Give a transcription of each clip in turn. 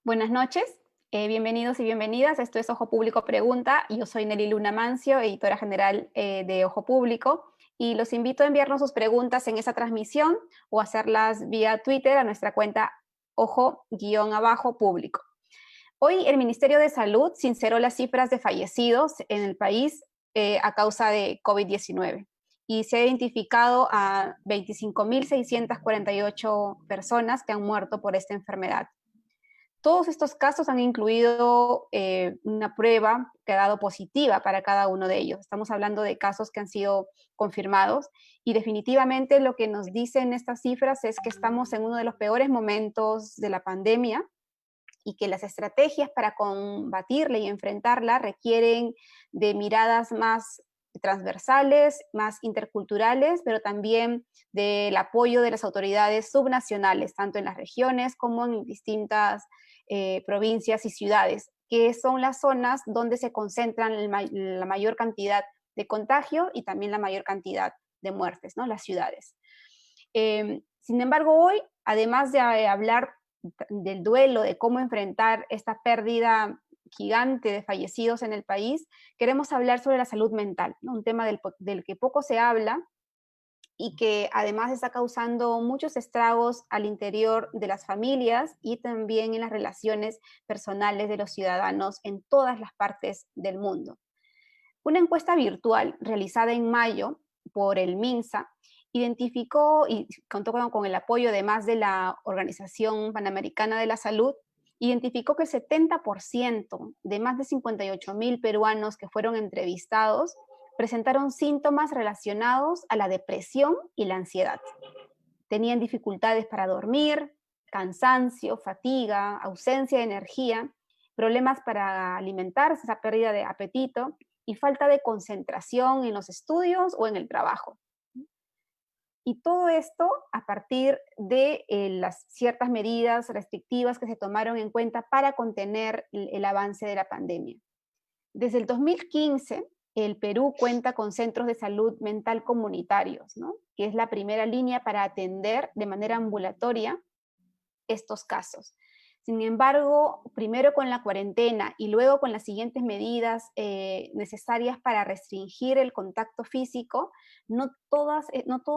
Buenas noches, bienvenidos y bienvenidas. Esto es Ojo Público Pregunta. Yo soy Nelly Luna Mancio, editora general de Ojo Público, y los invito a enviarnos sus preguntas en esa transmisión o hacerlas vía Twitter a nuestra cuenta Ojo-Público. Hoy el Ministerio de Salud sinceró las cifras de fallecidos en el país a causa de COVID-19 y se ha identificado a 25.648 personas que han muerto por esta enfermedad. Todos estos casos han incluido una prueba que ha dado positiva para cada uno de ellos. Estamos hablando de casos que han sido confirmados y definitivamente lo que nos dicen estas cifras es que estamos en uno de los peores momentos de la pandemia y que las estrategias para combatirla y enfrentarla requieren de miradas más transversales, más interculturales, pero también del apoyo de las autoridades subnacionales, tanto en las regiones como en distintas provincias y ciudades, que son las zonas donde se concentran la mayor cantidad de contagio y también la mayor cantidad de muertes, ¿no? Las ciudades. Sin embargo, hoy, además de hablar del duelo, de cómo enfrentar esta pérdida gigante de fallecidos en el país, queremos hablar sobre la salud mental, ¿no? Un tema del que poco se habla y que además está causando muchos estragos al interior de las familias y también en las relaciones personales de los ciudadanos en todas las partes del mundo. Una encuesta virtual realizada en mayo por el MINSA identificó y contó con el apoyo además de la Organización Panamericana de la Salud, identificó que el 70% de más de 58.000 peruanos que fueron entrevistados presentaron síntomas relacionados a la depresión y la ansiedad. Tenían dificultades para dormir, cansancio, fatiga, ausencia de energía, problemas para alimentarse, esa pérdida de apetito y falta de concentración en los estudios o en el trabajo. Y todo esto a partir de las ciertas medidas restrictivas que se tomaron en cuenta para contener el avance de la pandemia. Desde el 2015, el Perú cuenta con centros de salud mental comunitarios, ¿no? Que es la primera línea para atender de manera ambulatoria estos casos. Sin embargo, primero con la cuarentena y luego con las siguientes medidas necesarias para restringir el contacto físico, no todos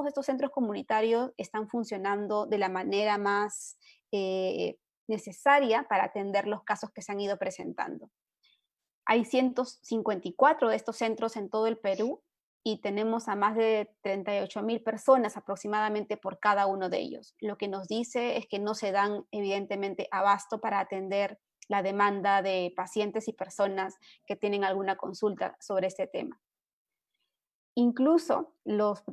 estos centros comunitarios están funcionando de la manera más necesaria para atender los casos que se han ido presentando. Hay 154 de estos centros en todo el Perú y tenemos a más de 38.000 personas aproximadamente por cada uno de ellos. Lo que nos dice es que no se dan evidentemente abasto para atender la demanda de pacientes y personas que tienen alguna consulta sobre este tema. Incluso los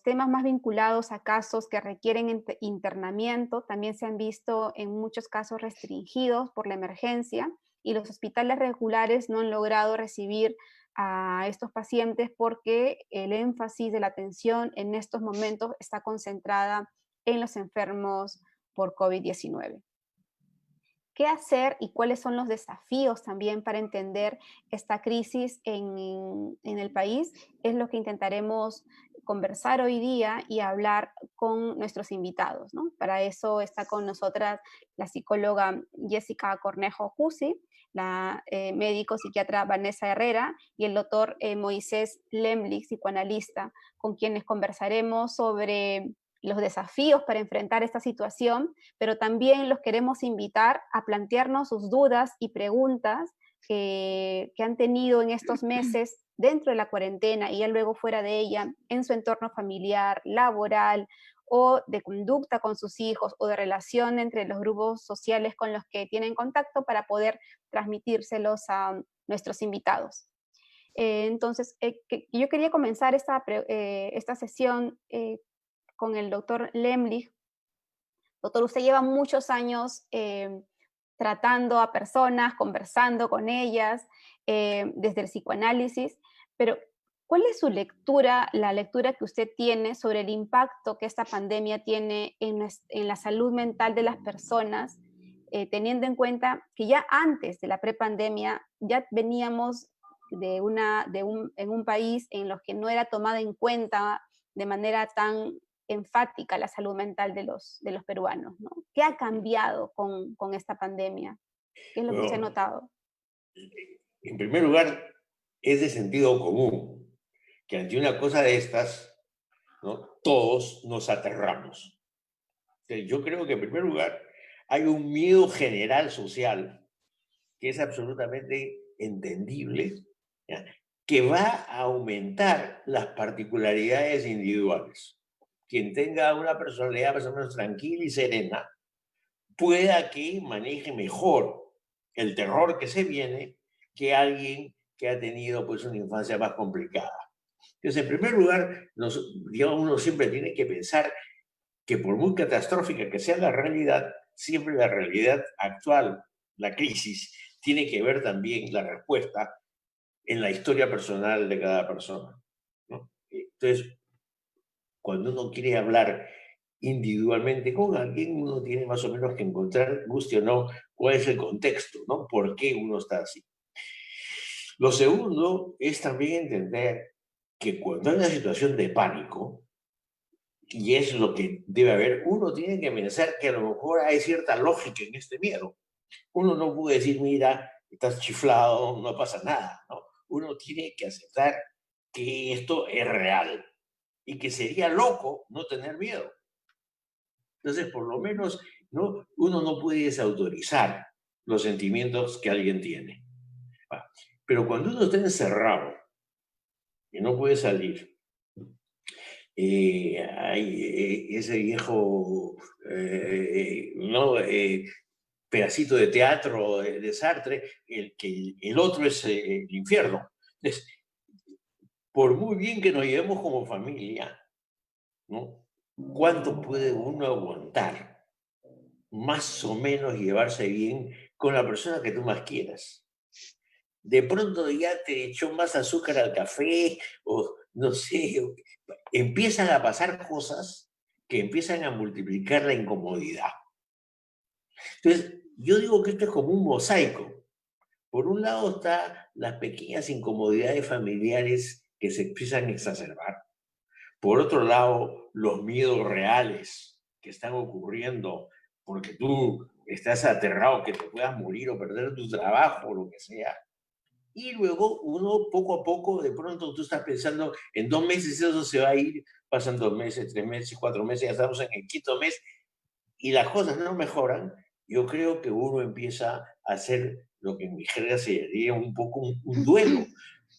temas más vinculados a casos que requieren internamiento también se han visto en muchos casos restringidos por la emergencia y los hospitales regulares no han logrado recibir a estos pacientes porque el énfasis de la atención en estos momentos está concentrada en los enfermos por COVID-19. ¿Qué hacer y cuáles son los desafíos también para entender esta crisis en el país? Es lo que intentaremos conversar hoy día y hablar con nuestros invitados, ¿no? Para eso está con nosotras la psicóloga Jessica Cornejo Cusi, la médico psiquiatra Vanessa Herrera y el doctor Moisés Lemlich, psicoanalista, con quienes conversaremos sobre los desafíos para enfrentar esta situación, pero también los queremos invitar a plantearnos sus dudas y preguntas que han tenido en estos meses dentro de la cuarentena y ya luego fuera de ella, en su entorno familiar, laboral o de conducta con sus hijos o de relación entre los grupos sociales con los que tienen contacto para poder transmitírselos a nuestros invitados. Entonces, yo quería comenzar esta sesión con el doctor Lemlich. Doctor, usted lleva muchos años tratando a personas, conversando con ellas, desde el psicoanálisis, pero ¿cuál es su lectura, la lectura que usted tiene sobre el impacto que esta pandemia tiene en la salud mental de las personas, teniendo en cuenta que ya antes de la prepandemia ya veníamos en un país en los que no era tomada en cuenta de manera tan enfática la salud mental de los peruanos, ¿no? ¿Qué ha cambiado con esta pandemia? ¿Qué es lo que usted ha Bueno, notado? en primer lugar, es de sentido común que ante una cosa de estas, ¿no?, todos nos aterramos. Yo creo que en primer lugar hay un miedo general social que es absolutamente entendible, ¿ya?, que va a aumentar las particularidades individuales. Quien tenga una personalidad más o menos tranquila y serena, pueda que maneje mejor el terror que se viene que alguien que ha tenido pues una infancia más complicada. Entonces, en primer lugar, digamos, uno siempre tiene que pensar que por muy catastrófica que sea la realidad, siempre la realidad actual, la crisis, tiene que ver también la respuesta en la historia personal de cada persona, ¿no? Entonces, cuando uno quiere hablar individualmente con alguien, uno tiene más o menos que encontrar, guste o no, cuál es el contexto, ¿no? ¿Por qué uno está así? Lo segundo es también entender que cuando hay una situación de pánico, y es lo que debe haber, uno tiene que pensar que a lo mejor hay cierta lógica en este miedo. Uno no puede decir, mira, estás chiflado, no pasa nada, ¿no? Uno tiene que aceptar que esto es real y que sería loco no tener miedo. Entonces, por lo menos, ¿no?, uno no puede desautorizar los sentimientos que alguien tiene. Ah, pero cuando uno está encerrado y no puede salir, hay ese viejo, ¿no?, pedacito de teatro de Sartre, que el otro es el infierno. Entonces, por muy bien que nos llevemos como familia, ¿no?, ¿cuánto puede uno aguantar más o menos llevarse bien con la persona que tú más quieras? De pronto ya te echó más azúcar al café, o no sé, empiezan a pasar cosas que empiezan a multiplicar la incomodidad. Entonces, yo digo que esto es como un mosaico. Por un lado están las pequeñas incomodidades familiares que se empiezan a exacerbar. Por otro lado, los miedos reales que están ocurriendo porque tú estás aterrado que te puedas morir o perder tu trabajo o lo que sea. Y luego uno poco a poco, de pronto tú estás pensando, en 2 meses eso se va a ir, pasan 2 meses, 3 meses, 4 meses, ya estamos en el quinto mes y las cosas no mejoran. Yo creo que uno empieza a hacer lo que en mi jerga se diría un poco un duelo.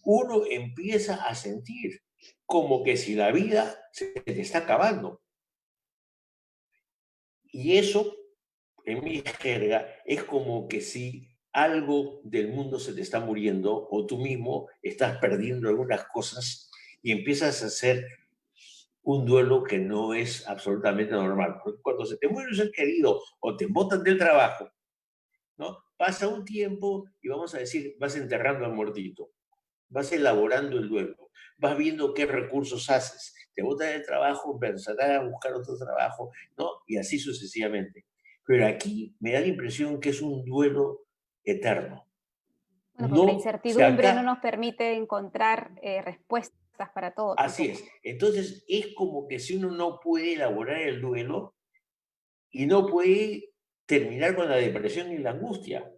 Uno empieza a sentir como que si la vida se te está acabando. Y eso, en mi jerga, es como que si algo del mundo se te está muriendo o tú mismo estás perdiendo algunas cosas y empiezas a hacer un duelo que no es absolutamente normal. Porque cuando se te muere un ser querido o te botan del trabajo, ¿no?, pasa un tiempo y vamos a decir, vas enterrando al muertito, vas elaborando el duelo, vas viendo qué recursos haces, te botan del trabajo, empezarás a buscar otro trabajo, ¿no? Y así sucesivamente. Pero aquí me da la impresión que es un duelo eterno. Bueno, porque la No se incertidumbre no acaba. nos permite encontrar respuestas para todo Así es. tampoco. Entonces es como que si uno no puede elaborar el duelo y no puede terminar con la depresión y la angustia.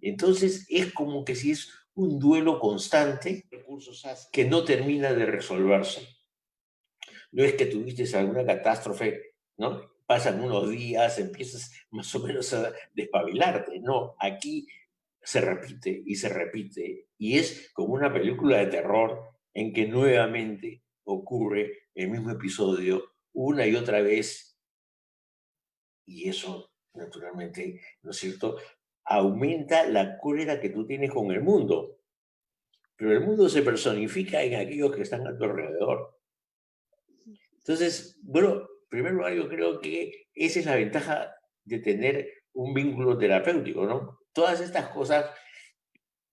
Entonces es como que si es un duelo constante que no termina de resolverse. No es que tuviste alguna catástrofe, ¿no? Pasan unos días, empiezas más o menos a despabilarte. No, aquí se repite y se repite. Y es como una película de terror en que nuevamente ocurre el mismo episodio una y otra vez. Y eso, naturalmente, ¿no es cierto?, aumenta la cólera que tú tienes con el mundo. Pero el mundo se personifica en aquellos que están a tu alrededor. Entonces, bueno, en primer lugar, yo creo que esa es la ventaja de tener un vínculo terapéutico, ¿no? Todas estas cosas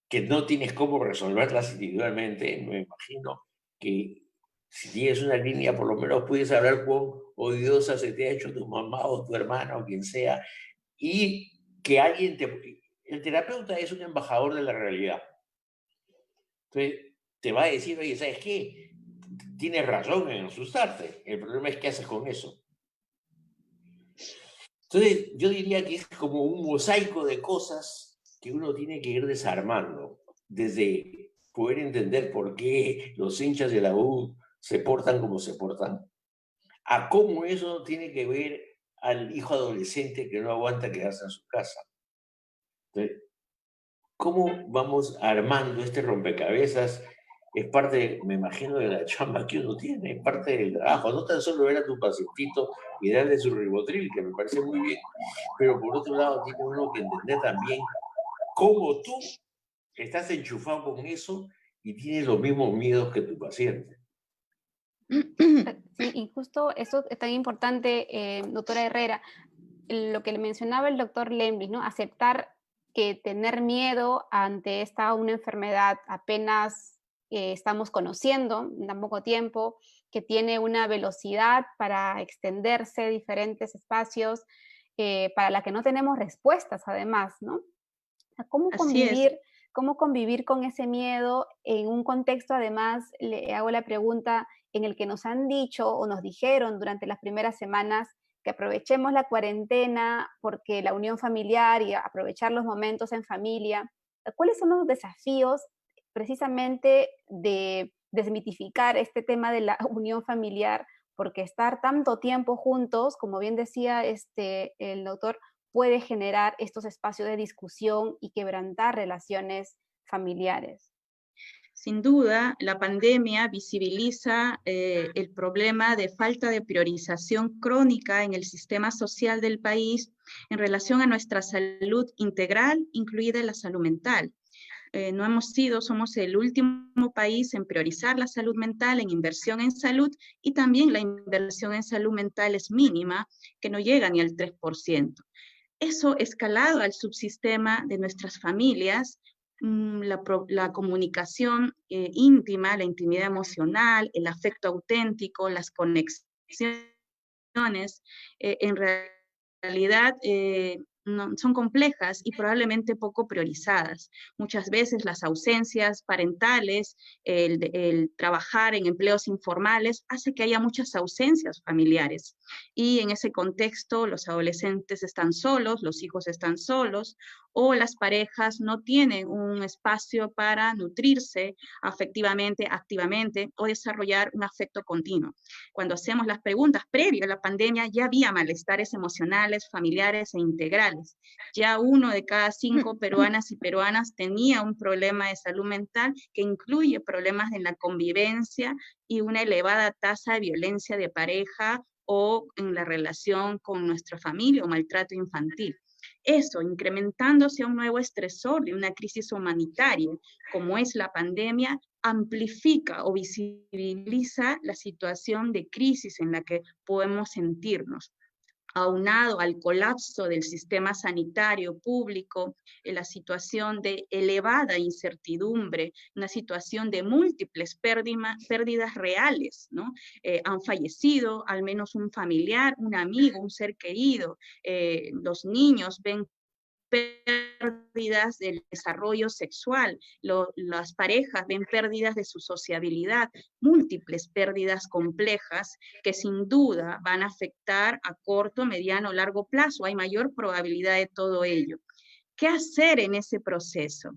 que no tienes cómo resolverlas individualmente, me imagino que si tienes una línea, por lo menos puedes hablar cuán odiosa se te ha hecho tu mamá o tu hermana o quien sea, y que alguien te... El terapeuta es un embajador de la realidad. Entonces, te va a decir, oye, ¿sabes qué? tienes razón en asustarte. El problema es qué haces con eso. Entonces, yo diría que es como un mosaico de cosas que uno tiene que ir desarmando, desde poder entender por qué los hinchas de la U se portan como se portan, a cómo eso tiene que ver al hijo adolescente que no aguanta quedarse en su casa. Entonces, ¿cómo vamos armando este rompecabezas? Es parte, me imagino, de la chamba que uno tiene, es parte del trabajo. No tan solo ver a tu pacientito y darle su ribotril, que me parece muy bien, pero por otro lado tiene uno que entender también cómo tú estás enchufado con eso y tienes los mismos miedos que tu paciente. Sí, y justo eso es tan importante, doctora Herrera, lo que le mencionaba el doctor Lemblis, ¿no? Aceptar que tener miedo ante una enfermedad apenas estamos conociendo en tan poco tiempo, que tiene una velocidad para extenderse diferentes espacios, para la que no tenemos respuestas además, ¿no? O sea, Así es. cómo convivir con ese miedo en un contexto, además, le hago la pregunta, en el que nos han dicho o nos dijeron durante las primeras semanas que aprovechemos la cuarentena porque la unión familiar y aprovechar los momentos en familia. ¿Cuáles son los desafíos precisamente de desmitificar este tema de la unión familiar? Porque estar tanto tiempo juntos, como bien decía el doctor, puede generar estos espacios de discusión y quebrantar relaciones familiares. Sin duda, la pandemia visibiliza el problema de falta de priorización crónica en el sistema social del país en relación a nuestra salud integral, incluida la salud mental. Somos el último país en priorizar la salud mental, en inversión en salud, y también la inversión en salud mental es mínima, que no llega ni al 3%. Eso escalado al subsistema de nuestras familias, la comunicación íntima, la intimidad emocional, el afecto auténtico, las conexiones, en realidad son complejas y probablemente poco priorizadas. Muchas veces las ausencias parentales, el trabajar en empleos informales, hace que haya muchas ausencias familiares. Y en ese contexto, los adolescentes están solos, los hijos están solos, o las parejas no tienen un espacio para nutrirse afectivamente, activamente, o desarrollar un afecto continuo. Cuando hacemos las preguntas previo a la pandemia, ya había malestares emocionales, familiares e integrales. Ya 1 de cada 5 peruanas y peruanas tenía un problema de salud mental que incluye problemas en la convivencia y una elevada tasa de violencia de pareja o en la relación con nuestra familia o maltrato infantil. Eso, incrementándose a un nuevo estresor de una crisis humanitaria, como es la pandemia, amplifica o visibiliza la situación de crisis en la que podemos sentirnos. Aunado al colapso del sistema sanitario público, en la situación de elevada incertidumbre, una situación de múltiples pérdidas reales, ¿no? Han fallecido al menos un familiar, un amigo, un ser querido. Los niños ven pérdidas del desarrollo sexual, las parejas ven pérdidas de su sociabilidad, múltiples pérdidas complejas que sin duda van a afectar a corto, mediano, largo plazo. Hay mayor probabilidad de todo ello. ¿Qué hacer en ese proceso?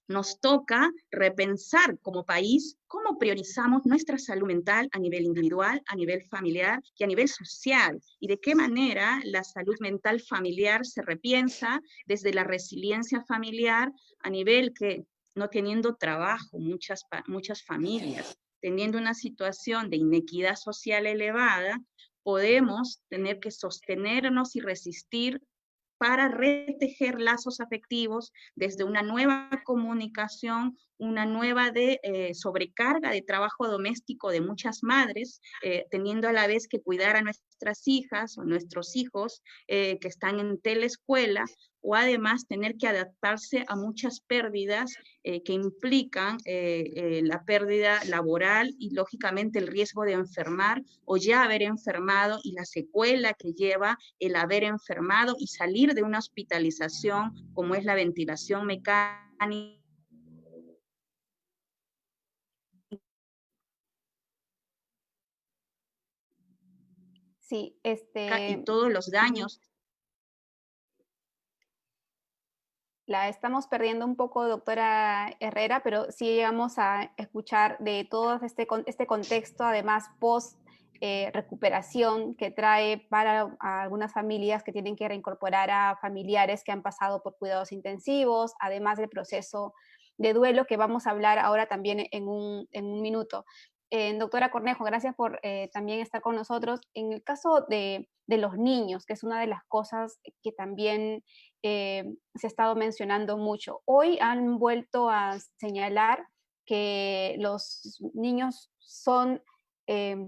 Nos toca repensar como país cómo priorizamos nuestra salud mental a nivel individual, a nivel familiar y a nivel social, y de qué manera la salud mental familiar se repiensa desde la resiliencia familiar a nivel que, no teniendo trabajo, muchas familias, teniendo una situación de inequidad social elevada, podemos tener que sostenernos y resistir para retejer lazos afectivos desde una nueva comunicación, una nueva sobrecarga de trabajo doméstico de muchas madres, teniendo a la vez que cuidar a nuestras hijas o nuestros hijos que están en teleescuela, o además tener que adaptarse a muchas pérdidas que implican la pérdida laboral y lógicamente el riesgo de enfermar o ya haber enfermado y la secuela que lleva el haber enfermado y salir de una hospitalización como es la ventilación mecánica Sí, y todos los daños. La estamos perdiendo un poco, doctora Herrera, pero sí llegamos a escuchar de todo este contexto, además post recuperación que trae para algunas familias que tienen que reincorporar a familiares que han pasado por cuidados intensivos, además del proceso de duelo que vamos a hablar ahora también en un minuto. Doctora Cornejo, gracias por también estar con nosotros. En el caso de los niños, que es una de las cosas que también se ha estado mencionando mucho, hoy han vuelto a señalar que los niños son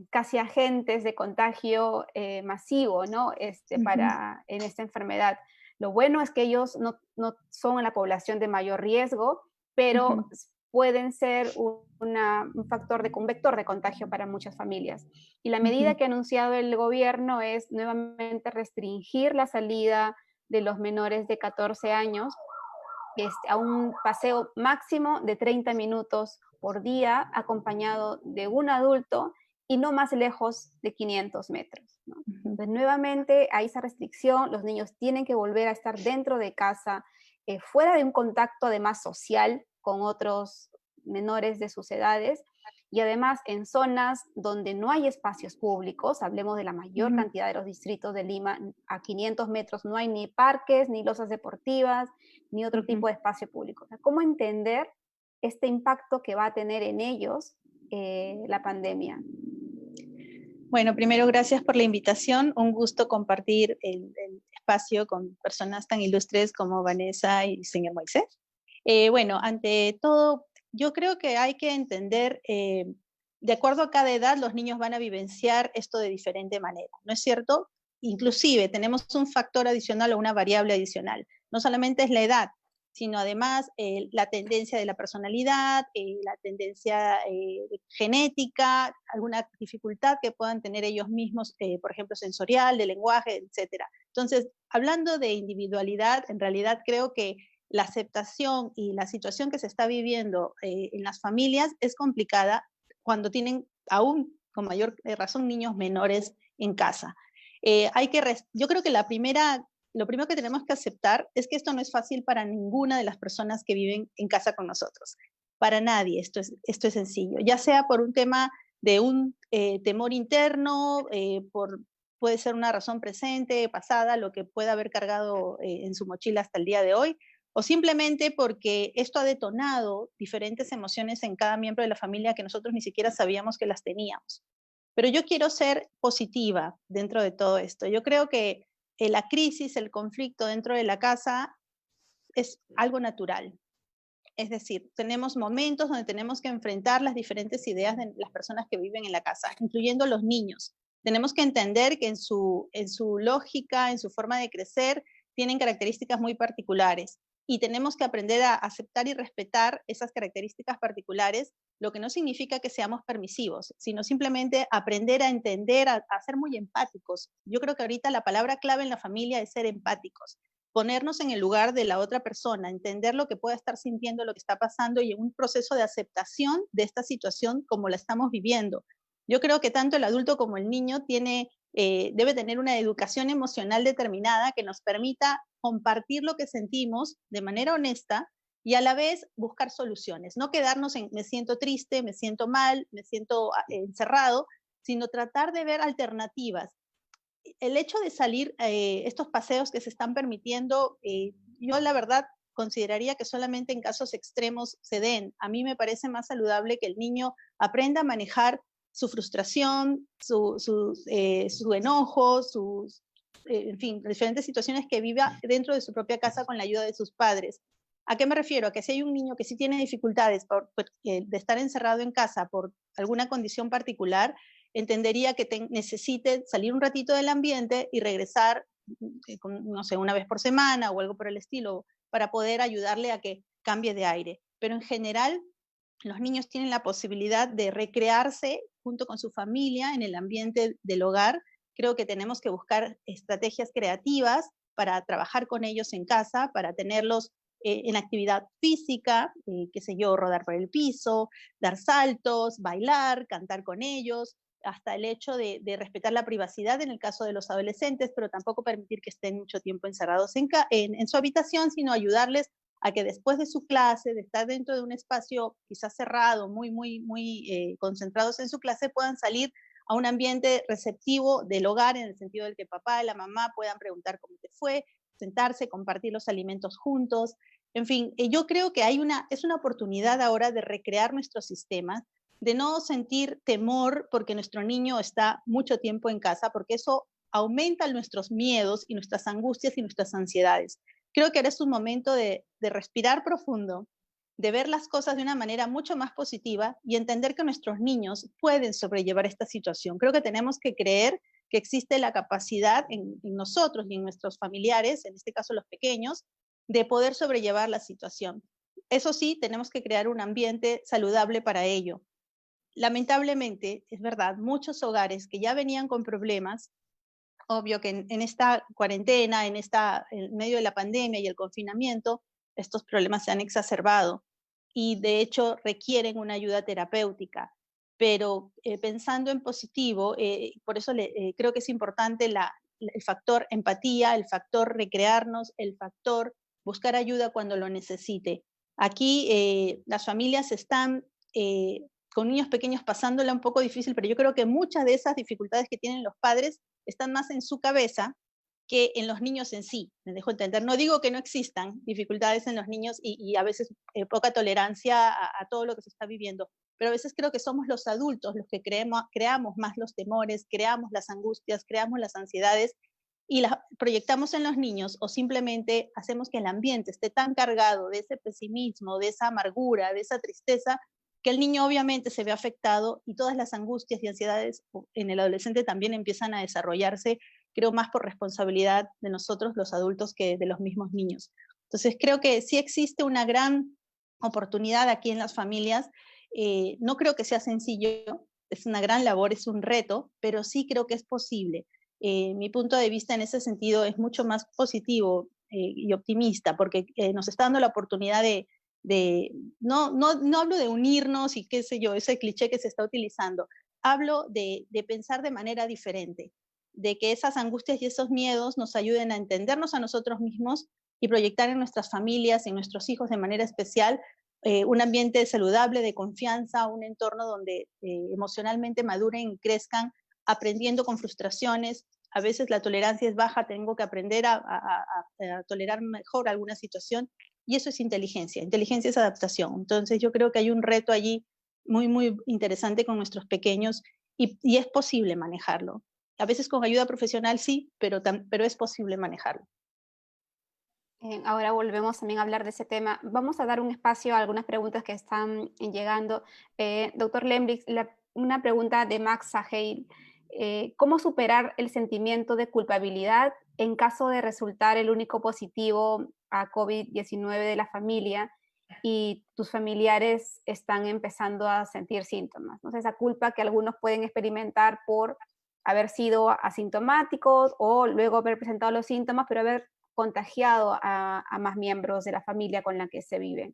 casi agentes de contagio masivo, ¿no? En esta enfermedad. Lo bueno es que ellos no son la población de mayor riesgo, pero pueden ser un factor un vector de contagio para muchas familias. Y la medida que ha anunciado el gobierno es nuevamente restringir la salida de los menores de 14 años a un paseo máximo de 30 minutos por día, acompañado de un adulto y no más lejos de 500 metros, ¿no? Entonces, nuevamente hay esa restricción, los niños tienen que volver a estar dentro de casa, fuera de un contacto además social con otros menores de sus edades, y además en zonas donde no hay espacios públicos, hablemos de la mayor cantidad de los distritos de Lima, a 500 metros no hay ni parques, ni losas deportivas, ni otro tipo de espacio público. O sea, ¿cómo entender este impacto que va a tener en ellos la pandemia? Bueno, primero, gracias por la invitación. Un gusto compartir el espacio con personas tan ilustres como Vanessa y señor Moisés. Bueno, ante todo, yo creo que hay que entender, de acuerdo a cada edad, los niños van a vivenciar esto de diferente manera, ¿no es cierto? Inclusive tenemos un factor adicional o una variable adicional. No solamente es la edad, sino además la tendencia de la personalidad, la tendencia genética, alguna dificultad que puedan tener ellos mismos, por ejemplo, sensorial, de lenguaje, etc. Entonces, hablando de individualidad, en realidad creo que la aceptación y la situación que se está viviendo en las familias es complicada cuando tienen aún con mayor razón niños menores en casa. Yo creo que lo primero que tenemos que aceptar es que esto no es fácil para ninguna de las personas que viven en casa con nosotros. Para nadie esto es sencillo, ya sea por un tema de un temor interno, puede ser una razón presente, pasada, lo que pueda haber cargado en su mochila hasta el día de hoy, o simplemente porque esto ha detonado diferentes emociones en cada miembro de la familia que nosotros ni siquiera sabíamos que las teníamos. Pero yo quiero ser positiva dentro de todo esto. Yo creo que la crisis, el conflicto dentro de la casa es algo natural. Es decir, tenemos momentos donde tenemos que enfrentar las diferentes ideas de las personas que viven en la casa, incluyendo los niños. Tenemos que entender que en su lógica, en su forma de crecer, tienen características muy particulares. Y tenemos que aprender a aceptar y respetar esas características particulares, lo que no significa que seamos permisivos, sino simplemente aprender a entender, a ser muy empáticos. Yo creo que ahorita la palabra clave en la familia es ser empáticos, ponernos en el lugar de la otra persona, entender lo que pueda estar sintiendo, lo que está pasando y en un proceso de aceptación de esta situación como la estamos viviendo. Yo creo que tanto el adulto como el niño debe tener una educación emocional determinada que nos permita compartir lo que sentimos de manera honesta y a la vez buscar soluciones. No quedarnos en me siento triste, me siento mal, me siento encerrado, sino tratar de ver alternativas. El hecho de salir, estos paseos que se están permitiendo, yo la verdad consideraría que solamente en casos extremos se den. A mí me parece más saludable que el niño aprenda a manejar su frustración, su enojo, en fin, diferentes situaciones que viva dentro de su propia casa con la ayuda de sus padres. ¿A qué me refiero? A que si hay un niño que sí tiene dificultades de estar encerrado en casa por alguna condición particular, entendería que necesite salir un ratito del ambiente y regresar, no sé, una vez por semana o algo por el estilo, para poder ayudarle a que cambie de aire. Pero en general, los niños tienen la posibilidad de recrearse junto con su familia en el ambiente del hogar. Creo que tenemos que buscar estrategias creativas para trabajar con ellos en casa, para tenerlos en actividad física, qué sé yo, rodar por el piso, dar saltos, bailar, cantar con ellos, hasta el hecho de respetar la privacidad en el caso de los adolescentes, pero tampoco permitir que estén mucho tiempo encerrados en su habitación, sino ayudarles a que después de su clase, de estar dentro de un espacio quizás cerrado, muy concentrados en su clase, puedan salir a un ambiente receptivo del hogar, en el sentido del que papá y la mamá puedan preguntar cómo te fue, sentarse, compartir los alimentos juntos. En fin, yo creo que es una oportunidad ahora de recrear nuestros sistemas, de no sentir temor porque nuestro niño está mucho tiempo en casa, porque eso aumenta nuestros miedos y nuestras angustias y nuestras ansiedades. Creo que ahora es un momento de respirar profundo, de ver las cosas de una manera mucho más positiva y entender que nuestros niños pueden sobrellevar esta situación. Creo que tenemos que creer que existe la capacidad en nosotros y en nuestros familiares, en este caso los pequeños, de poder sobrellevar la situación. Eso sí, tenemos que crear un ambiente saludable para ello. Lamentablemente, es verdad, muchos hogares que ya venían con problemas, obvio que en esta cuarentena, en medio de la pandemia y el confinamiento, estos problemas se han exacerbado y de hecho requieren una ayuda terapéutica. Pero pensando en positivo, por eso creo que es importante el factor empatía, el factor recrearnos, el factor buscar ayuda cuando lo necesite. Aquí las familias están con niños pequeños pasándola un poco difícil, pero yo creo que muchas de esas dificultades que tienen los padres están más en su cabeza que en los niños en sí. Me dejo entender. No digo que no existan dificultades en los niños y a veces poca tolerancia a todo lo que se está viviendo, pero a veces creo que somos los adultos los que creamos más los temores, creamos las angustias, creamos las ansiedades y las proyectamos en los niños, o simplemente hacemos que el ambiente esté tan cargado de ese pesimismo, de esa amargura, de esa tristeza, que el niño obviamente se ve afectado y todas las angustias y ansiedades en el adolescente también empiezan a desarrollarse, creo, más por responsabilidad de nosotros los adultos que de los mismos niños. Entonces creo que sí existe una gran oportunidad aquí en las familias. No creo que sea sencillo, es una gran labor, es un reto, pero sí creo que es posible. Mi punto de vista en ese sentido es mucho más positivo y optimista, porque nos está dando la oportunidad no hablo de unirnos y qué sé yo, ese cliché que se está utilizando, hablo de pensar de manera diferente, de que esas angustias y esos miedos nos ayuden a entendernos a nosotros mismos y proyectar en nuestras familias, en nuestros hijos de manera especial, un ambiente saludable, de confianza, un entorno donde emocionalmente maduren y crezcan, aprendiendo con frustraciones. A veces la tolerancia es baja, tengo que aprender a tolerar mejor alguna situación, y eso es inteligencia es adaptación. Entonces yo creo que hay un reto allí muy interesante con nuestros pequeños y es posible manejarlo. A veces con ayuda profesional sí, pero es posible manejarlo. Ahora volvemos también a hablar de ese tema. Vamos a dar un espacio a algunas preguntas que están llegando. Doctor Lembrix, una pregunta de Max Saheil. ¿Cómo superar el sentimiento de culpabilidad en caso de resultar el único positivo a COVID-19 de la familia y tus familiares están empezando a sentir síntomas? ¿No? Esa culpa que algunos pueden experimentar por haber sido asintomáticos o luego haber presentado los síntomas, pero haber contagiado a más miembros de la familia con la que se vive.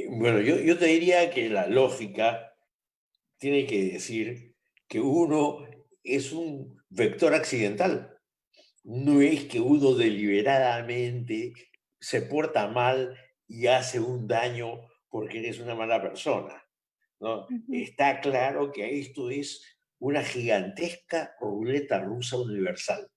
Bueno, yo te diría que la lógica tiene que decir que uno es un vector accidental. No es que uno deliberadamente se porta mal y hace un daño porque eres una mala persona, ¿no? Está claro que esto es una gigantesca ruleta rusa universal,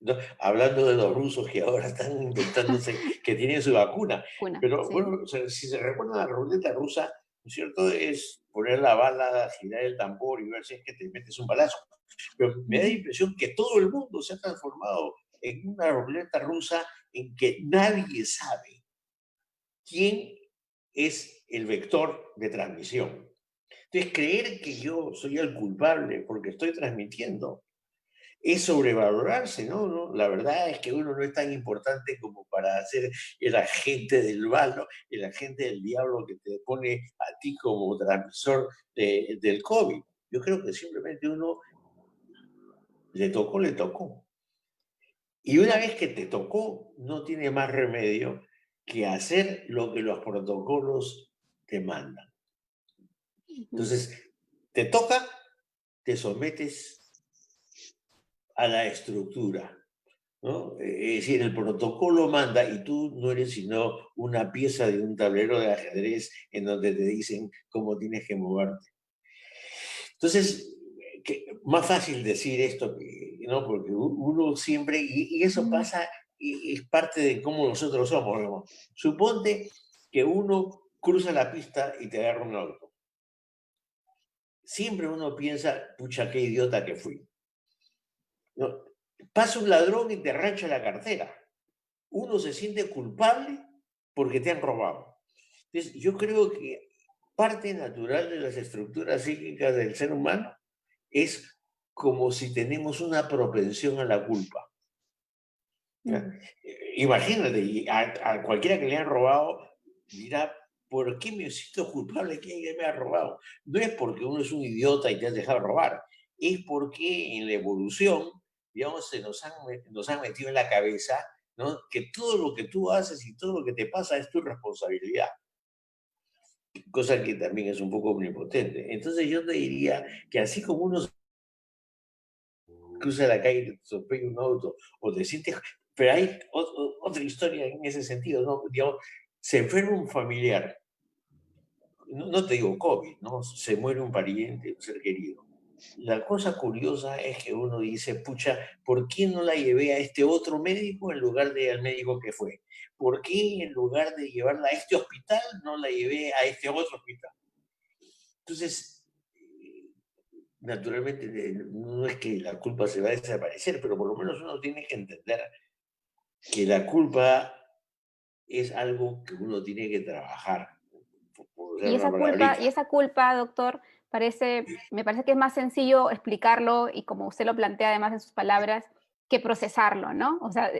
¿no? Hablando de los rusos que ahora están inventándose que tienen su vacuna. Pero sí, bueno, o sea, si se recuerda la ruleta rusa, ¿no es cierto? Es poner la bala, girar el tambor y ver si es que te metes un balazo. Pero me da la impresión que todo el mundo se ha transformado en una ruleta rusa en que nadie sabe quién es el vector de transmisión. Entonces, creer que yo soy el culpable porque estoy transmitiendo es sobrevalorarse, ¿no? La verdad es que uno no es tan importante como para ser el agente del mal, ¿no? El agente del diablo que te pone a ti como transmisor del COVID. Yo creo que simplemente uno le tocó. Y una vez que te tocó, no tiene más remedio que hacer lo que los protocolos te mandan. Entonces, te toca, te sometes a la estructura, ¿no? Es decir, el protocolo manda y tú no eres sino una pieza de un tablero de ajedrez en donde te dicen cómo tienes que moverte. Entonces, más fácil decir esto, ¿no? Porque uno siempre, y eso pasa, y es parte de cómo nosotros somos, ¿no? Suponte que uno cruza la pista y te agarra un auto. Siempre uno piensa, pucha, qué idiota que fui. No, pasa un ladrón y te arrancha la cartera. Uno se siente culpable porque te han robado. Entonces, yo creo que parte natural de las estructuras psíquicas del ser humano es como si tenemos una propensión a la culpa. Imagínate, a cualquiera que le han robado dirá, ¿por qué me siento culpable que alguien me ha robado? No es porque uno es un idiota y te has dejado robar, es porque en la evolución, digamos, nos han metido en la cabeza, ¿no?, que todo lo que tú haces y todo lo que te pasa es tu responsabilidad. Cosa que también es un poco omnipotente. Entonces yo te diría que así como uno cruza la calle y te atropella un auto, o te sientes... Pero hay otra historia en ese sentido, ¿no? Digamos, se enferma un familiar, no te digo COVID, ¿no? Se muere un pariente, un ser querido. La cosa curiosa es que uno dice, pucha, ¿por qué no la llevé a este otro médico en lugar de al médico que fue? ¿Por qué en lugar de llevarla a este hospital no la llevé a este otro hospital? Entonces, naturalmente, no es que la culpa se va a desaparecer, pero por lo menos uno tiene que entender que la culpa es algo que uno tiene que trabajar. Y esa culpa, doctor, me parece que es más sencillo explicarlo y como usted lo plantea además en sus palabras, que procesarlo, ¿no? O sea,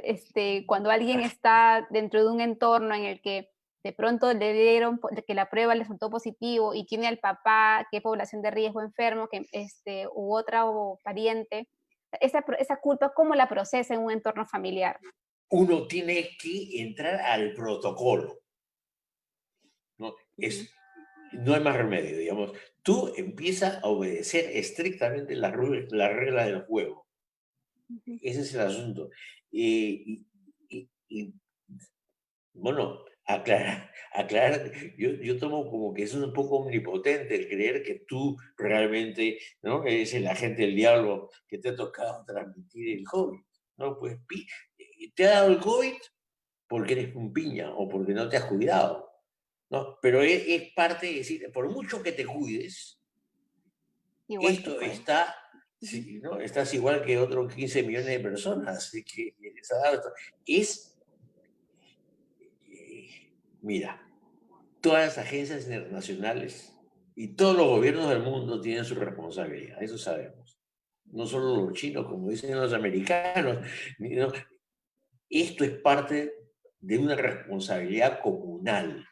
cuando alguien está dentro de un entorno en el que de pronto le dieron que la prueba le resultó positivo y tiene al papá que es población de riesgo enfermo, u otra o pariente, esa culpa, ¿cómo la procesa en un entorno familiar? Uno tiene que entrar al protocolo, ¿no? No hay más remedio, digamos. Tú empiezas a obedecer estrictamente la regla del juego. Ese es el asunto. Bueno, aclarar, yo tomo como que eso es un poco omnipotente el creer que tú realmente, ¿no?, eres el agente del diablo que te ha tocado transmitir el COVID. No, pues te ha dado el COVID porque eres un piña o porque no te has cuidado, ¿no? Pero es parte de decir, por mucho que te cuides, igual esto está, sí, ¿no? Estás igual que otros 15 millones de personas que les ha dado esto. Mira, todas las agencias internacionales y todos los gobiernos del mundo tienen su responsabilidad, eso sabemos. No solo los chinos, como dicen los americanos. No, esto es parte de una responsabilidad comunal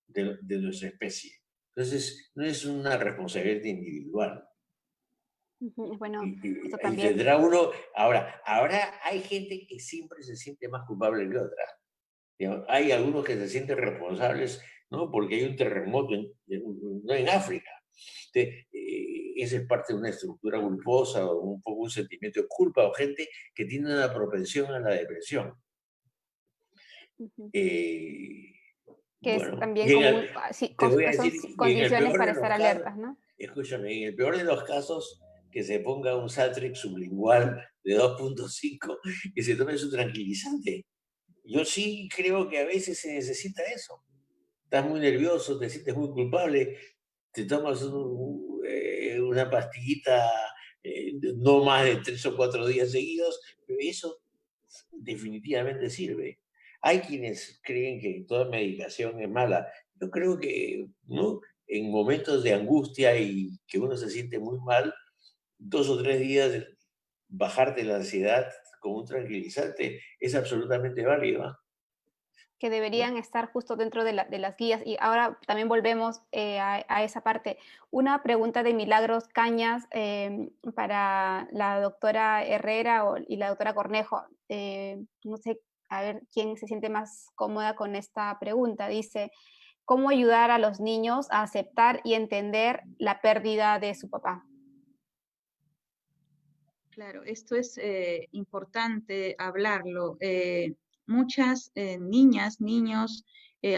de nuestra especie. Entonces, no es una responsabilidad individual. Bueno, eso y también. tendrá uno... Ahora hay gente que siempre se siente más culpable que otra. Digamos, hay algunos que se sienten responsables, ¿no?, porque hay un terremoto no en África. Entonces, esa es parte de una estructura culposa o un poco un sentimiento de culpa, o gente que tiene una propensión a la depresión. Que Bueno, es también como te voy a son decir, condiciones para estar alertas, ¿no? Escúchame, en el peor de los casos, que se ponga un Satrix sublingual de 2.5 y se tome su tranquilizante. Yo sí creo que a veces se necesita eso. Estás muy nervioso, te sientes muy culpable, te tomas una pastillita no más de 3 o 4 días seguidos, pero eso definitivamente sirve. Hay quienes creen que toda medicación es mala. Yo creo que, ¿no?, en momentos de angustia y que uno se siente muy mal, 2 o 3 días bajarte la ansiedad con un tranquilizante es absolutamente válido. Que deberían estar justo dentro de las guías. Y ahora también volvemos a esa parte. Una pregunta de Milagros Cañas para la doctora Herrera y la doctora Cornejo. No sé, a ver quién se siente más cómoda con esta pregunta. Dice, ¿cómo ayudar a los niños a aceptar y entender la pérdida de su papá? Claro, esto es importante hablarlo. Muchas niñas, niños,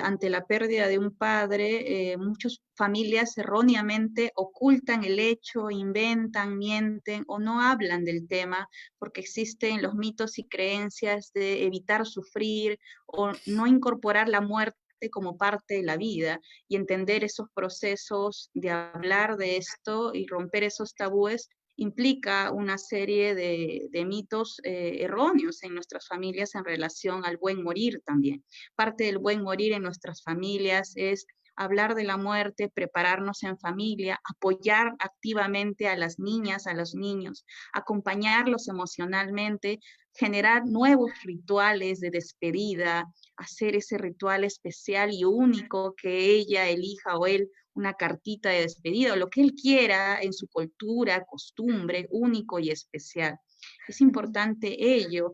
ante la pérdida de un padre, muchas familias erróneamente ocultan el hecho, inventan, mienten o no hablan del tema porque existen los mitos y creencias de evitar sufrir o no incorporar la muerte como parte de la vida y entender esos procesos de hablar de esto y romper esos tabúes implica una serie de mitos erróneos en nuestras familias en relación al buen morir también. Parte del buen morir en nuestras familias es hablar de la muerte, prepararnos en familia, apoyar activamente a las niñas, a los niños, acompañarlos emocionalmente, generar nuevos rituales de despedida, hacer ese ritual especial y único que ella elija o él una cartita de despedida o lo que él quiera en su cultura, costumbre, único y especial. Es importante ello,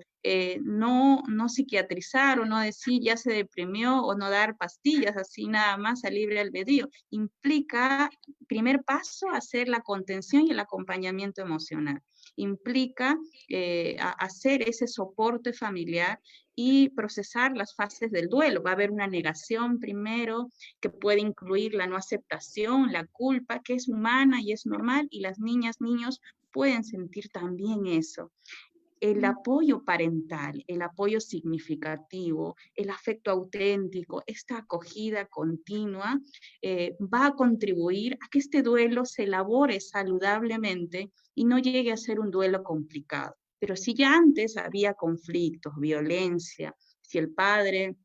no psiquiatrizar o no decir ya se deprimió o no dar pastillas así nada más a libre albedrío. Implica, primer paso, hacer la contención y el acompañamiento emocional. Implica hacer ese soporte familiar y procesar las fases del duelo. Va a haber una negación primero, que puede incluir la no aceptación, la culpa, que es humana y es normal, y las niñas, niños pueden sentir también eso. El apoyo parental, el apoyo significativo, el afecto auténtico, esta acogida continua va a contribuir a que este duelo se elabore saludablemente y no llegue a ser un duelo complicado. Pero si ya antes había conflictos, violencia, si el padre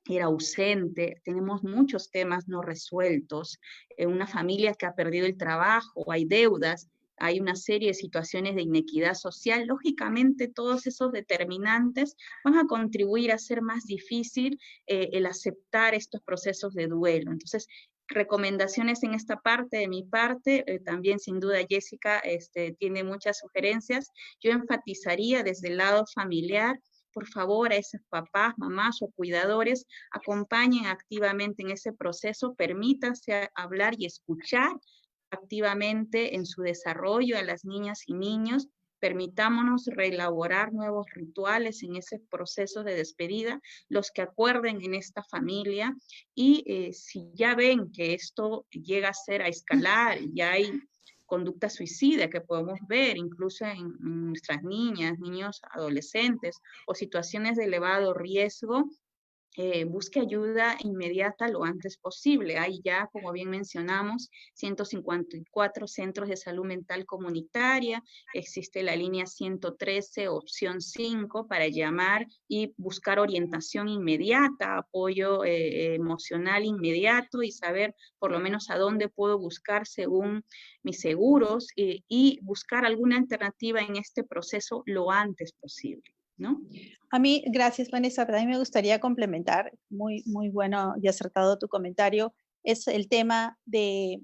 era ausente, tenemos muchos temas no resueltos, una familia que ha perdido el trabajo, hay deudas, hay una serie de situaciones de inequidad social, lógicamente todos esos determinantes van a contribuir a hacer más difícil el aceptar estos procesos de duelo. Entonces, recomendaciones en esta parte, de mi parte, también sin duda Jessica tiene muchas sugerencias. Yo enfatizaría desde el lado familiar, por favor, a esos papás, mamás o cuidadores, acompañen activamente en ese proceso, permítanse hablar y escuchar activamente en su desarrollo a las niñas y niños, permitámonos reelaborar nuevos rituales en ese proceso de despedida, los que acuerden en esta familia, y si ya ven que esto llega a escalar, ya hay conducta suicida que podemos ver incluso en nuestras niñas, niños, adolescentes, o situaciones de elevado riesgo, busque ayuda inmediata lo antes posible. Hay ya, como bien mencionamos, 154 centros de salud mental comunitaria, existe la línea 113, opción 5, para llamar y buscar orientación inmediata, apoyo emocional inmediato y saber por lo menos a dónde puedo buscar según mis seguros y buscar alguna alternativa en este proceso lo antes posible, ¿no? A mí, gracias Vanessa, pero a mí me gustaría complementar, muy bueno y acertado tu comentario, es el tema de,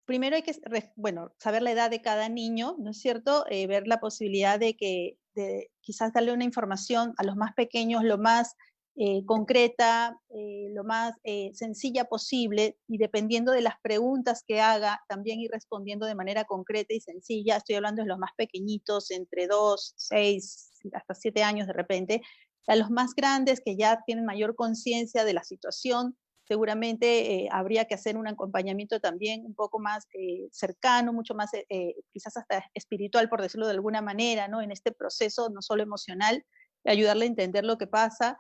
primero hay que, saber la edad de cada niño, ¿no es cierto? Ver la posibilidad de quizás darle una información a los más pequeños lo más concreta, lo más sencilla posible, y dependiendo de las preguntas que haga, también ir respondiendo de manera concreta y sencilla. Estoy hablando de los más pequeñitos, entre 2, 6, hasta 7 años de repente. A los más grandes que ya tienen mayor conciencia de la situación, seguramente habría que hacer un acompañamiento también un poco más cercano, mucho más quizás hasta espiritual, por decirlo de alguna manera, ¿no? En este proceso, no solo emocional, ayudarle a entender lo que pasa.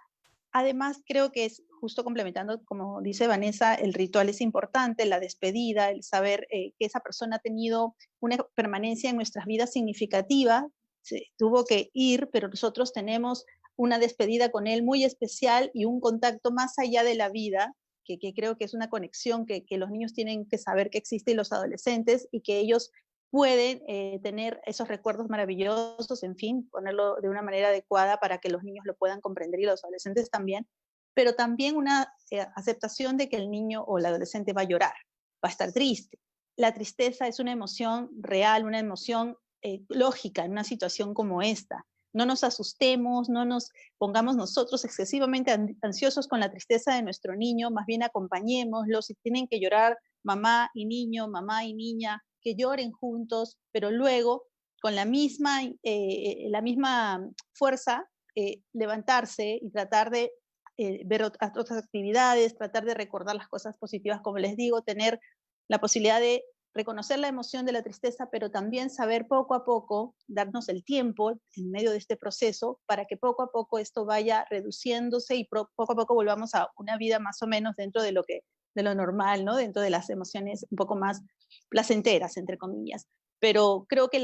Además, creo que es justo complementando, como dice Vanessa, el ritual es importante, la despedida, el saber que esa persona ha tenido una permanencia en nuestras vidas significativa, se tuvo que ir, pero nosotros tenemos una despedida con él muy especial y un contacto más allá de la vida, que creo que es una conexión que los niños tienen que saber que existe, y los adolescentes, y que ellos pueden tener esos recuerdos maravillosos, en fin, ponerlo de una manera adecuada para que los niños lo puedan comprender y los adolescentes también, pero también una aceptación de que el niño o el adolescente va a llorar, va a estar triste. La tristeza es una emoción real, una emoción lógica en una situación como esta. No nos asustemos, no nos pongamos nosotros excesivamente ansiosos con la tristeza de nuestro niño, más bien acompañémoslo. Si tienen que llorar mamá y niño, mamá y niña, que lloren juntos, pero luego con la misma fuerza levantarse y tratar de ver otras actividades, tratar de recordar las cosas positivas, como les digo, tener la posibilidad de reconocer la emoción de la tristeza, pero también saber poco a poco, darnos el tiempo en medio de este proceso para que poco a poco esto vaya reduciéndose y poco a poco volvamos a una vida más o menos dentro de lo normal, ¿no? Dentro de las emociones un poco más placenteras, entre comillas. Pero creo que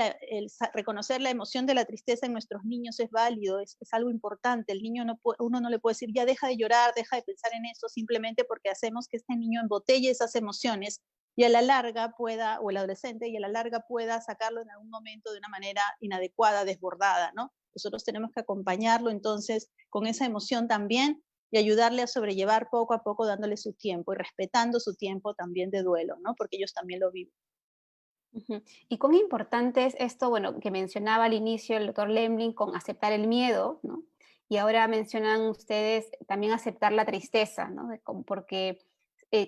reconocer la emoción de la tristeza en nuestros niños es válido, es algo importante. El niño uno no le puede decir, ya deja de llorar, deja de pensar en eso, simplemente porque hacemos que este niño embotelle esas emociones y a la larga pueda, o el adolescente, y a la larga pueda sacarlo en algún momento de una manera inadecuada, desbordada, ¿no? Nosotros tenemos que acompañarlo entonces con esa emoción también y ayudarle a sobrellevar poco a poco, dándole su tiempo y respetando su tiempo también de duelo, ¿no? Porque ellos también lo viven. ¿Y cuán importante es esto, bueno, que mencionaba al inicio el doctor Lemling con aceptar el miedo, ¿no? Y ahora mencionan ustedes también aceptar la tristeza, ¿no? Porque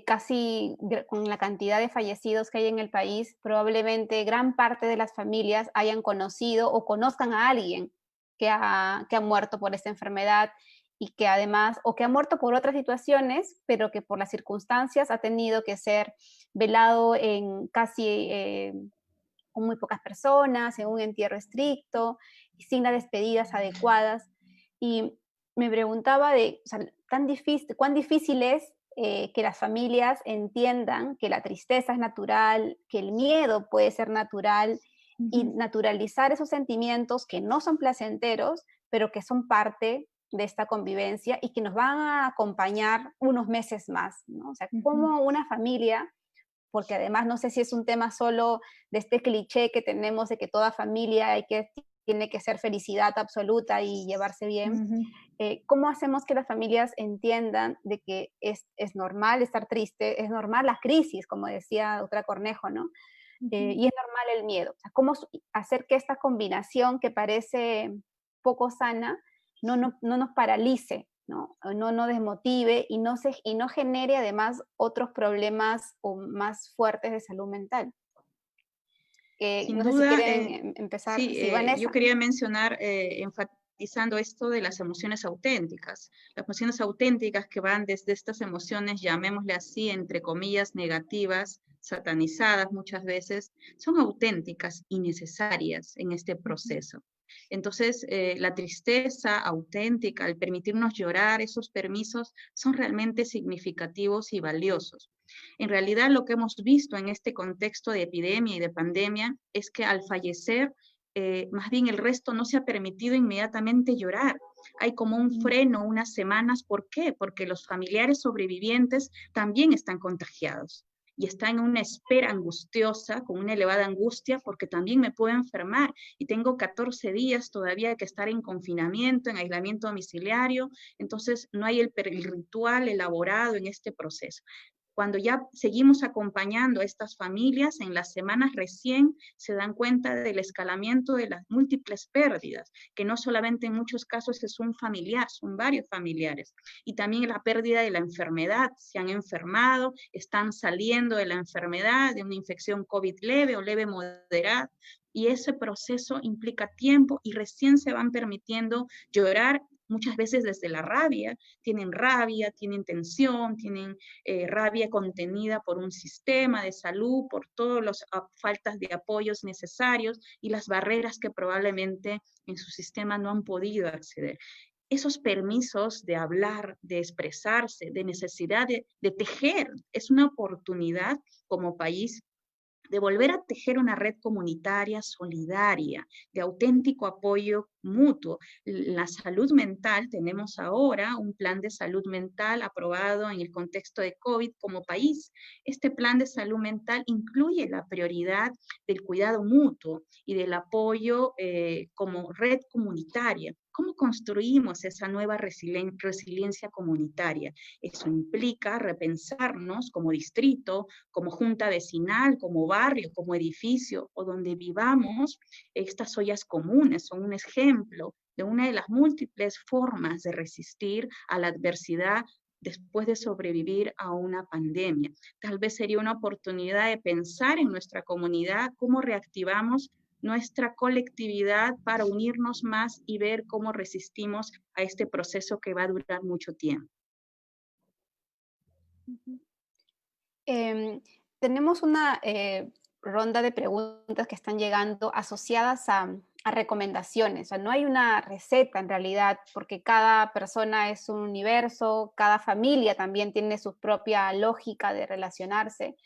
casi con la cantidad de fallecidos que hay en el país, probablemente gran parte de las familias hayan conocido o conozcan a alguien que ha muerto por esta enfermedad y que además, o que ha muerto por otras situaciones, pero que por las circunstancias ha tenido que ser velado en casi con muy pocas personas, en un entierro estricto, y sin las despedidas adecuadas. Y me preguntaba o sea, cuán difícil es que las familias entiendan que la tristeza es natural, que el miedo puede ser natural, y naturalizar esos sentimientos que no son placenteros, pero que son parte de esta convivencia y que nos van a acompañar unos meses más, ¿no? O sea, como una familia, porque además no sé si es un tema solo de este cliché que tenemos de que toda familia tiene que ser felicidad absoluta y llevarse bien. ¿Cómo hacemos que las familias entiendan de que es normal estar triste, es normal la crisis, como decía doctora Cornejo, ¿no? Y es normal el miedo. O sea, ¿cómo hacer que esta combinación que parece poco sana no nos paralice, ¿no? No desmotive y no genere además otros problemas o más fuertes de salud mental? Sin no duda, sé si quieren empezar. sí, Vanessa. yo quería mencionar, enfatizando esto de las emociones auténticas. Las emociones auténticas que van desde estas emociones, llamémosle así, entre comillas, negativas, satanizadas muchas veces, son auténticas y necesarias en este proceso. Entonces, la tristeza auténtica, al permitirnos llorar, esos permisos son realmente significativos y valiosos. En realidad, lo que hemos visto en este contexto de epidemia y de pandemia es que al fallecer, más bien el resto no se ha permitido inmediatamente llorar. Hay como un freno, unas semanas. ¿Por qué? Porque los familiares sobrevivientes también están contagiados y están en una espera angustiosa, con una elevada angustia, porque también me puedo enfermar y tengo 14 días todavía que estar en confinamiento, en aislamiento domiciliario. Entonces no hay el ritual elaborado en este proceso. Cuando ya seguimos acompañando a estas familias, en las semanas recién se dan cuenta del escalamiento de las múltiples pérdidas, que no solamente en muchos casos es un familiar, son varios familiares. Y también la pérdida de la enfermedad, se han enfermado, están saliendo de la enfermedad, de una infección COVID leve o leve moderada, y ese proceso implica tiempo y recién se van permitiendo llorar, muchas veces desde la rabia, tienen tensión, tienen rabia contenida por un sistema de salud, por todas las faltas de apoyos necesarios y las barreras que probablemente en su sistema no han podido acceder. Esos permisos de hablar, de expresarse, de necesidad de tejer, es una oportunidad como país de volver a tejer una red comunitaria solidaria, de auténtico apoyo mutuo. La salud mental, tenemos ahora un plan de salud mental aprobado en el contexto de COVID como país. Este plan de salud mental incluye la prioridad del cuidado mutuo y del apoyo como red comunitaria. ¿Cómo construimos esa nueva resiliencia comunitaria? Eso implica repensarnos como distrito, como junta vecinal, como barrio, como edificio o donde vivamos. Estas ollas comunes son un ejemplo de una de las múltiples formas de resistir a la adversidad después de sobrevivir a una pandemia. Tal vez sería una oportunidad de pensar en nuestra comunidad cómo reactivamos nuestra colectividad para unirnos más y ver cómo resistimos a este proceso que va a durar mucho tiempo. Tenemos una ronda de preguntas que están llegando asociadas a recomendaciones. O sea, no hay una receta en realidad, porque cada persona es un universo, cada familia también tiene su propia lógica de relacionarse,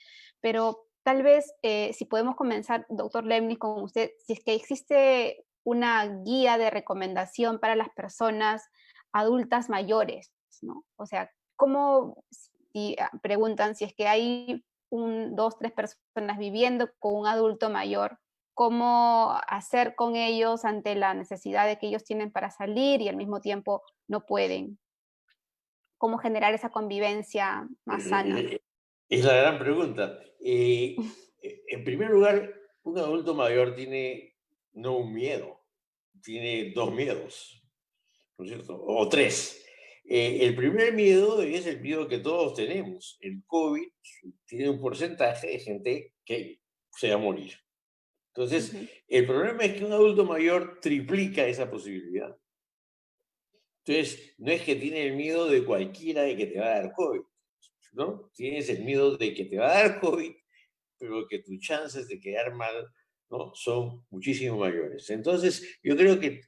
pero tal vez si podemos comenzar, doctor Lemnis, con usted, si es que existe una guía de recomendación para las personas adultas mayores, ¿no? O sea, ¿cómo, si preguntan si es que hay dos, tres personas viviendo con un adulto mayor, cómo hacer con ellos ante la necesidad de que ellos tienen para salir y al mismo tiempo no pueden? ¿Cómo generar esa convivencia más sana? Es la gran pregunta. En primer lugar, un adulto mayor tiene no un miedo, tiene dos miedos, ¿no es cierto? O tres. El primer miedo es el miedo que todos tenemos. El COVID tiene un porcentaje de gente que se va a morir. Entonces, el problema es que un adulto mayor triplica esa posibilidad. Entonces, no es que tiene el miedo de cualquiera de que te va a dar COVID, ¿no? Tienes el miedo de que te va a dar COVID, pero que tus chances de quedar mal, ¿no?, son muchísimo mayores. Entonces, yo creo que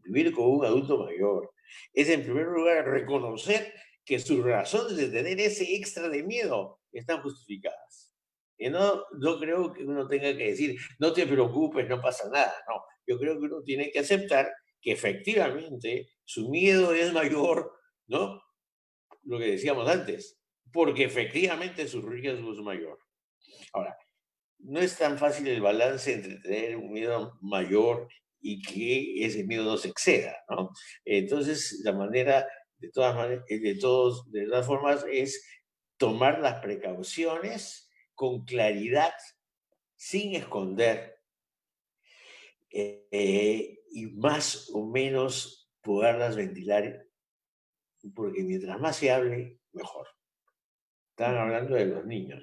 vivir con un adulto mayor es, en primer lugar, reconocer que sus razones de tener ese extra de miedo están justificadas. Y no creo que uno tenga que decir, no te preocupes, no pasa nada. No, yo creo que uno tiene que aceptar que efectivamente su miedo es mayor, ¿no? Lo que decíamos antes, porque efectivamente su riesgo es mayor. Ahora, no es tan fácil el balance entre tener un miedo mayor y que ese miedo no se exceda, ¿no? Entonces, la manera, de todas formas, es tomar las precauciones con claridad, sin esconder, y más o menos poderlas ventilar, porque mientras más se hable, mejor. Estaban hablando de los niños.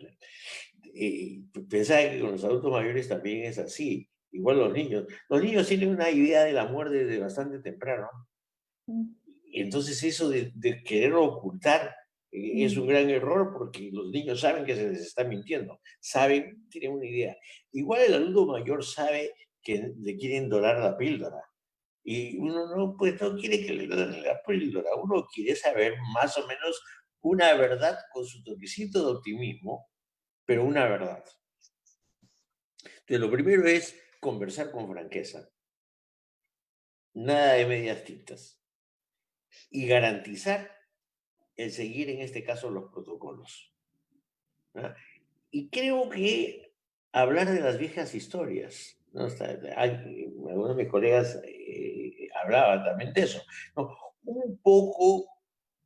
Pensaba que con los adultos mayores también es así. Igual los niños. Los niños tienen una idea de la muerte desde bastante temprano. Entonces eso de querer ocultar es un gran error, porque los niños saben que se les está mintiendo. Saben, tienen una idea. Igual el adulto mayor sabe que le quieren dorar la píldora. Y uno no, pues no quiere que le doren la píldora. Uno quiere saber más o menos una verdad con su toquecito de optimismo, pero una verdad. Entonces, lo primero es conversar con franqueza. Nada de medias tintas. Y garantizar el seguir, en este caso, los protocolos, ¿no? Y creo que hablar de las viejas historias, ¿no? Algunos de mis colegas hablaban también de eso, ¿no? Un poco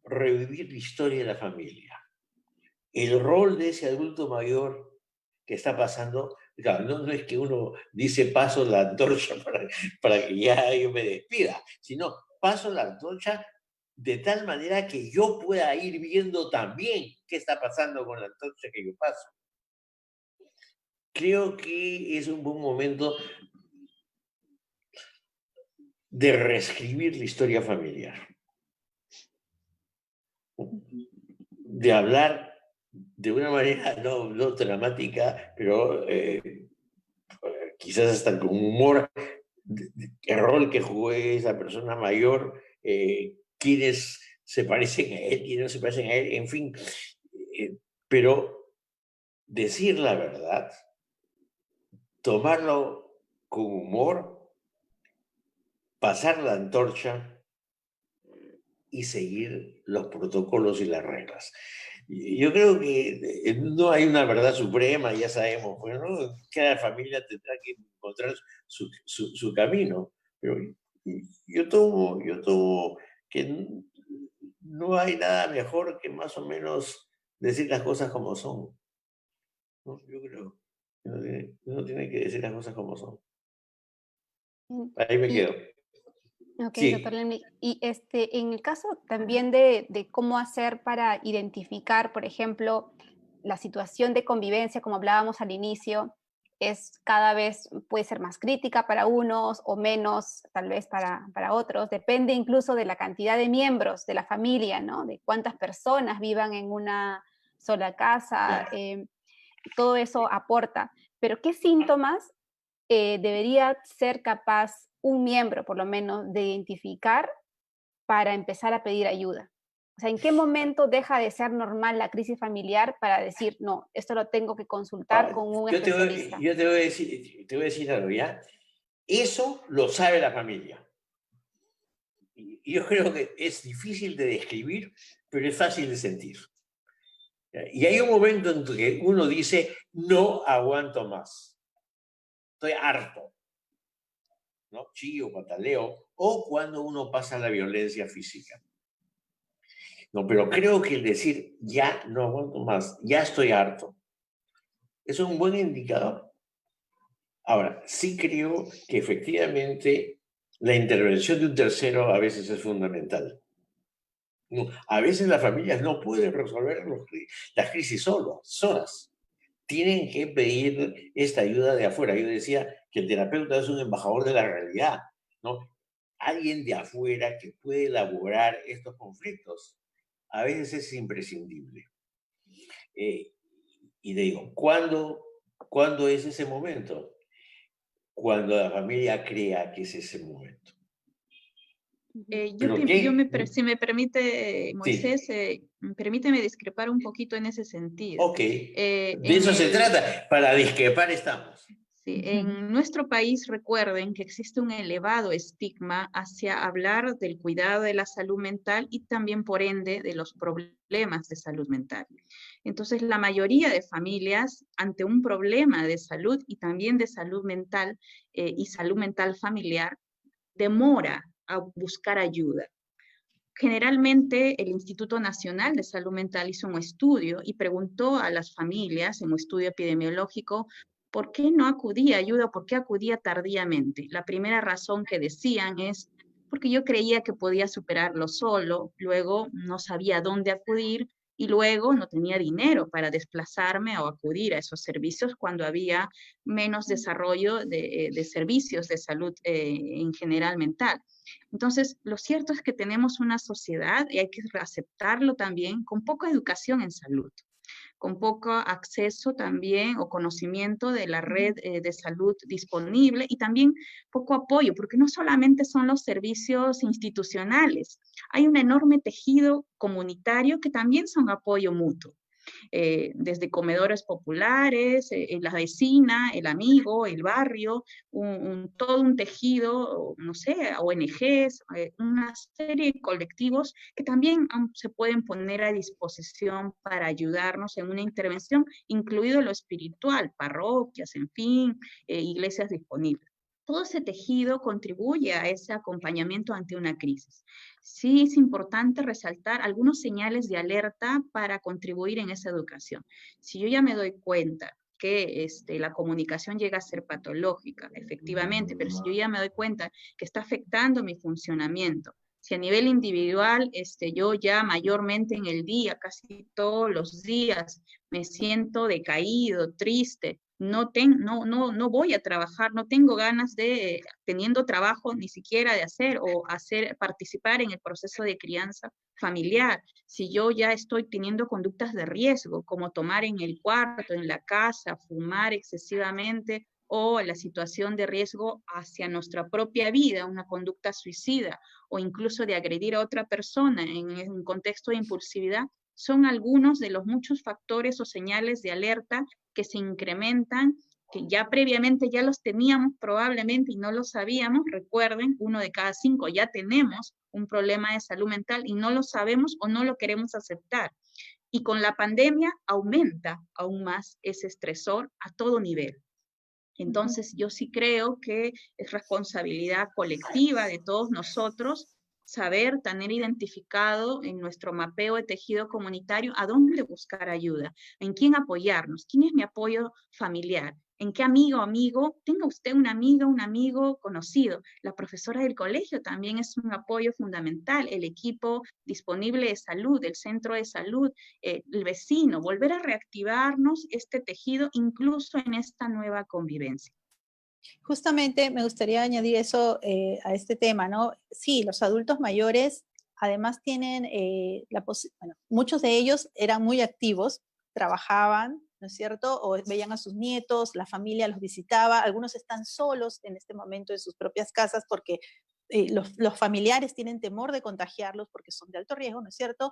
revivir la historia de la familia. El rol de ese adulto mayor que está pasando, claro, no es que uno dice paso la antorcha para que ya yo me despida, sino paso la antorcha de tal manera que yo pueda ir viendo también qué está pasando con la antorcha que yo paso. Creo que es un buen momento de reescribir la historia familiar, de hablar de una manera no dramática, pero quizás hasta con humor, el rol que jugó esa persona mayor, quienes se parecen a él, quienes no se parecen a él, en fin. Pero decir la verdad, tomarlo con humor, pasar la antorcha y seguir los protocolos y las reglas. Yo creo que no hay una verdad suprema, ya sabemos, pues, ¿no? Cada familia tendrá que encontrar su camino, pero yo tomo que no hay nada mejor que más o menos decir las cosas como son, ¿no? Yo creo que uno tiene que decir las cosas como son. Ahí me quedo. Ok, Sí. doctor Lemnis. Y en el caso también de cómo hacer para identificar, por ejemplo, la situación de convivencia, como hablábamos al inicio, es cada vez, puede ser más crítica para unos o menos tal vez para otros, depende incluso de la cantidad de miembros de la familia, ¿no? De cuántas personas vivan en una sola casa, Claro. todo eso aporta. Pero ¿qué síntomas debería ser capaz un miembro, por lo menos, de identificar para empezar a pedir ayuda? O sea, ¿en qué momento deja de ser normal la crisis familiar para decir, no, esto lo tengo que consultar con un especialista? Yo te voy a decir algo, ¿ya? Eso lo sabe la familia. Y yo creo que es difícil de describir, pero es fácil de sentir. Y hay un momento en que uno dice, no aguanto más. Estoy harto. ¿No? Chillo, pataleo, o cuando uno pasa a la violencia física. No, pero creo que el decir, ya no aguanto más, ya estoy harto, es un buen indicador. Ahora, sí creo que efectivamente la intervención de un tercero a veces es fundamental. No, a veces las familias no pueden resolver las crisis solas. Tienen que pedir esta ayuda de afuera. Yo decía que el terapeuta es un embajador de la realidad, ¿no? Alguien de afuera que puede elaborar estos conflictos. A veces es imprescindible. Y digo, ¿cuándo es ese momento? Cuando la familia crea que es ese momento. Si me permite, Moisés, Sí. permíteme discrepar un poquito en ese sentido. Ok, de eso se trata, para discrepar estamos. Sí, en nuestro país recuerden que existe un elevado estigma hacia hablar del cuidado de la salud mental y también por ende de los problemas de salud mental. Entonces la mayoría de familias ante un problema de salud y también de salud mental y salud mental familiar demora a buscar ayuda. Generalmente el Instituto Nacional de Salud Mental hizo un estudio y preguntó a las familias en un estudio epidemiológico por qué no acudía a ayuda, por qué acudía tardíamente. La primera razón que decían es porque yo creía que podía superarlo solo, luego no sabía dónde acudir y luego no tenía dinero para desplazarme o acudir a esos servicios cuando había menos desarrollo de servicios de salud en general mental. Entonces, lo cierto es que tenemos una sociedad, y hay que aceptarlo también, con poca educación en salud, con poco acceso también o conocimiento de la red de salud disponible y también poco apoyo, porque no solamente son los servicios institucionales, hay un enorme tejido comunitario que también son apoyo mutuo. Desde comedores populares, la vecina, el amigo, el barrio, todo un tejido, no sé, ONGs, una serie de colectivos que también se pueden poner a disposición para ayudarnos en una intervención, incluido lo espiritual, parroquias, en fin, iglesias disponibles. Todo ese tejido contribuye a ese acompañamiento ante una crisis. Sí es importante resaltar algunos señales de alerta para contribuir en esa educación. Si yo ya me doy cuenta que la comunicación llega a ser patológica, efectivamente, pero si yo ya me doy cuenta que está afectando mi funcionamiento, si a nivel individual yo ya mayormente en el día, casi todos los días, me siento decaído, triste, no voy a trabajar, no tengo ganas de, teniendo trabajo, ni siquiera de hacer o participar en el proceso de crianza familiar. Si yo ya estoy teniendo conductas de riesgo, como tomar en el cuarto, en la casa, fumar excesivamente, o la situación de riesgo hacia nuestra propia vida, una conducta suicida, o incluso de agredir a otra persona en un contexto de impulsividad, son algunos de los muchos factores o señales de alerta que se incrementan, que ya previamente ya los teníamos probablemente y no lo sabíamos. Recuerden, 1 de cada 5 ya tenemos un problema de salud mental y no lo sabemos o no lo queremos aceptar. Y con la pandemia aumenta aún más ese estresor a todo nivel. Entonces, yo sí creo que es responsabilidad colectiva de todos nosotros saber, tener identificado en nuestro mapeo de tejido comunitario a dónde buscar ayuda, en quién apoyarnos, quién es mi apoyo familiar, ¿En qué amigo? Tenga usted una amiga, un amigo conocido. La profesora del colegio también es un apoyo fundamental, el equipo disponible de salud, el centro de salud, el vecino, volver a reactivarnos este tejido incluso en esta nueva convivencia. Justamente me gustaría añadir eso a este tema, ¿no? Sí, los adultos mayores además tienen bueno, muchos de ellos eran muy activos, trabajaban, ¿no es cierto? O veían a sus nietos, la familia los visitaba, algunos están solos en este momento en sus propias casas porque los familiares tienen temor de contagiarlos porque son de alto riesgo, ¿no es cierto?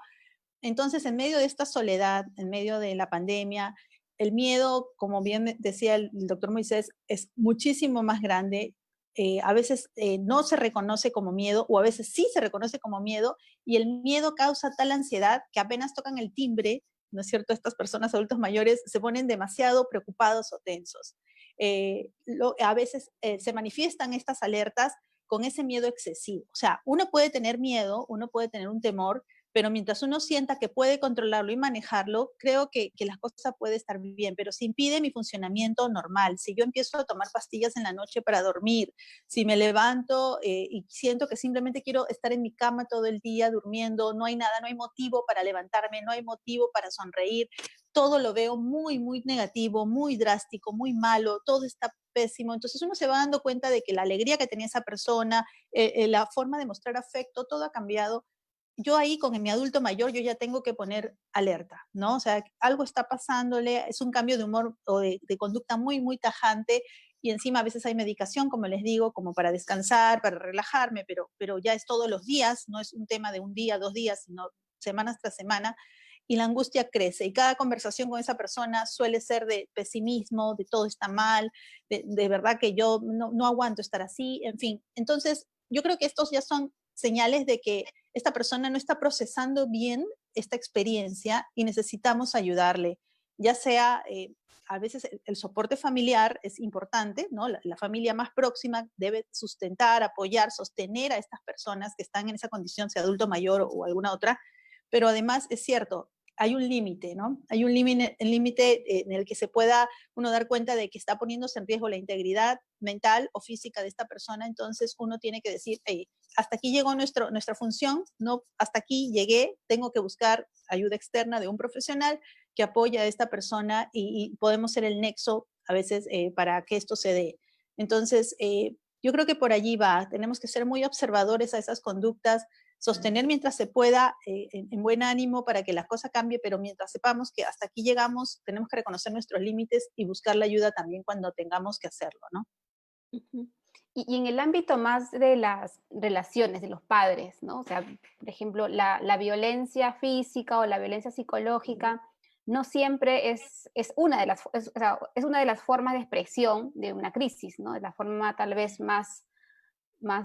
Entonces, en medio de esta soledad, en medio de la pandemia, el miedo, como bien decía el doctor Moisés, es muchísimo más grande. A veces no se reconoce como miedo o a veces sí se reconoce como miedo y el miedo causa tal ansiedad que apenas tocan el timbre, ¿no es cierto? Estas personas adultos mayores se ponen demasiado preocupados o tensos. A veces se manifiestan estas alertas con ese miedo excesivo. O sea, uno puede tener miedo, uno puede tener un temor, pero mientras uno sienta que puede controlarlo y manejarlo, creo que la cosa puede estar bien, pero si impide mi funcionamiento normal, si yo empiezo a tomar pastillas en la noche para dormir, si me levanto y siento que simplemente quiero estar en mi cama todo el día durmiendo, no hay nada, no hay motivo para levantarme, no hay motivo para sonreír, todo lo veo muy, muy negativo, muy drástico, muy malo, todo está pésimo. Entonces uno se va dando cuenta de que la alegría que tenía esa persona, la forma de mostrar afecto, todo ha cambiado. Yo ahí con mi adulto mayor, yo ya tengo que poner alerta, ¿no? O sea, algo está pasándole, es un cambio de humor o de conducta muy, muy tajante y encima a veces hay medicación, como les digo, como para descansar, para relajarme, pero ya es todos los días, no es un tema de un día, 2 días, sino semanas tras semana y la angustia crece y cada conversación con esa persona suele ser de pesimismo, de todo está mal, de verdad que yo no aguanto estar así, en fin. Entonces, yo creo que estos ya son señales de que esta persona no está procesando bien esta experiencia y necesitamos ayudarle, ya sea, a veces el soporte familiar es importante, ¿no? La familia más próxima debe sustentar, apoyar, sostener a estas personas que están en esa condición, sea adulto mayor o alguna otra, pero además es cierto, hay un límite, ¿no? Hay un límite en el que se pueda uno dar cuenta de que está poniéndose en riesgo la integridad mental o física de esta persona, entonces uno tiene que decir, hey, hasta aquí llegó nuestra función, no, hasta aquí llegué, tengo que buscar ayuda externa de un profesional que apoye a esta persona y podemos ser el nexo a veces para que esto se dé. Entonces, yo creo que por allí va, tenemos que ser muy observadores a esas conductas, sostener mientras se pueda en buen ánimo para que la cosa cambie, pero mientras sepamos que hasta aquí llegamos, tenemos que reconocer nuestros límites y buscar la ayuda también cuando tengamos que hacerlo, ¿no? Uh-huh. Y en el ámbito más de las relaciones de los padres, ¿no? O sea, por ejemplo, la violencia física o la violencia psicológica no siempre es una de las, o sea, es una de las formas de expresión de una crisis, ¿no? Es la forma tal vez más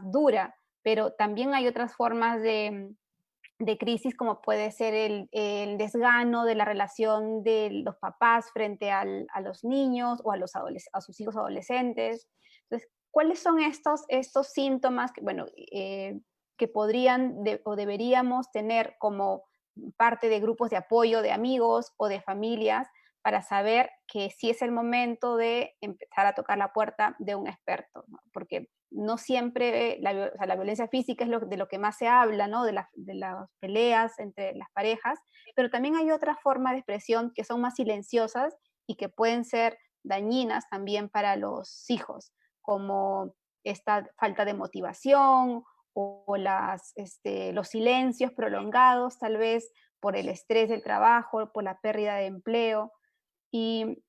dura, pero también hay otras formas de crisis como puede ser el desgano de la relación de los papás frente a los niños o a sus hijos adolescentes. Entonces, ¿cuáles son estos síntomas que, bueno, que podrían o deberíamos tener como parte de grupos de apoyo de amigos o de familias para saber que sí es el momento de empezar a tocar la puerta de un experto, ¿no? Porque no siempre o sea, la violencia física es de lo que más se habla, ¿no? De las peleas entre las parejas, pero también hay otras formas de expresión que son más silenciosas y que pueden ser dañinas también para los hijos, como esta falta de motivación o los silencios prolongados, tal vez por el estrés del trabajo, por la pérdida de empleo. Y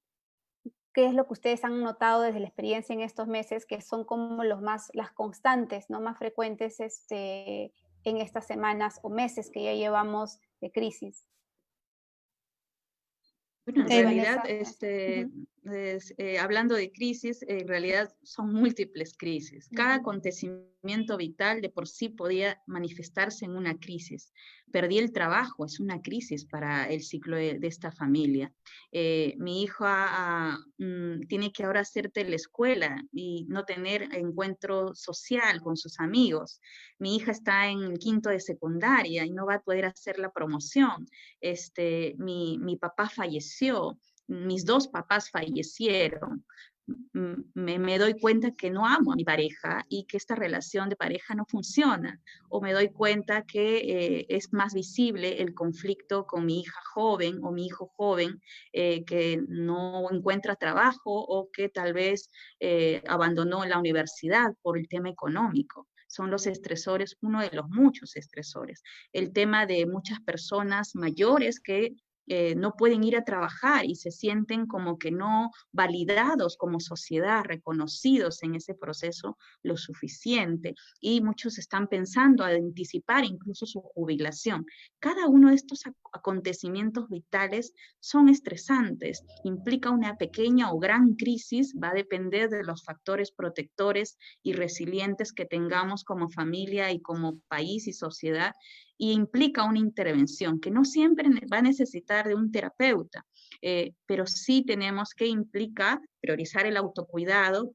¿qué es lo que ustedes han notado desde la experiencia en estos meses que son como las constantes, ¿no? Más frecuentes en estas semanas o meses que ya llevamos de crisis? Bueno, en realidad, Uh-huh. hablando de crisis, en realidad son múltiples crisis. Cada acontecimiento vital de por sí podía manifestarse en una crisis. Perdí el trabajo, es una crisis para el ciclo de esta familia. Mi hija tiene que ahora hacer teleescuela y no tener encuentro social con sus amigos. Mi hija está en quinto de secundaria y no va a poder hacer la promoción. Mi papá falleció, mis dos papás fallecieron, me doy cuenta que no amo a mi pareja y que esta relación de pareja no funciona, o me doy cuenta que es más visible el conflicto con mi hija joven o mi hijo joven que no encuentra trabajo o que tal vez abandonó la universidad por el tema económico. Son los estresores, uno de los muchos estresores. El tema de muchas personas mayores que no pueden ir a trabajar y se sienten como que no validados como sociedad, reconocidos en ese proceso lo suficiente. Y muchos están pensando a anticipar incluso su jubilación. Cada uno de estos acontecimientos vitales son estresantes, implica una pequeña o gran crisis, va a depender de los factores protectores y resilientes que tengamos como familia y como país y sociedad, y implica una intervención que no siempre va a necesitar de un terapeuta, pero sí tenemos que implicar priorizar el autocuidado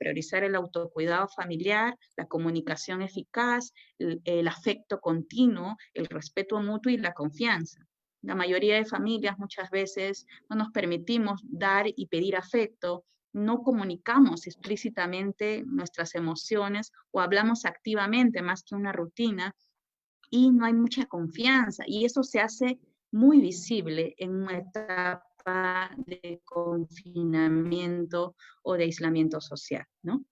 familiar, la comunicación eficaz, el afecto continuo, el respeto mutuo y la confianza. La mayoría de familias muchas veces no nos permitimos dar y pedir afecto, no comunicamos explícitamente nuestras emociones o hablamos activamente más que una rutina, y no hay mucha confianza, y eso se hace muy visible en una etapa de confinamiento o de aislamiento social, ¿no?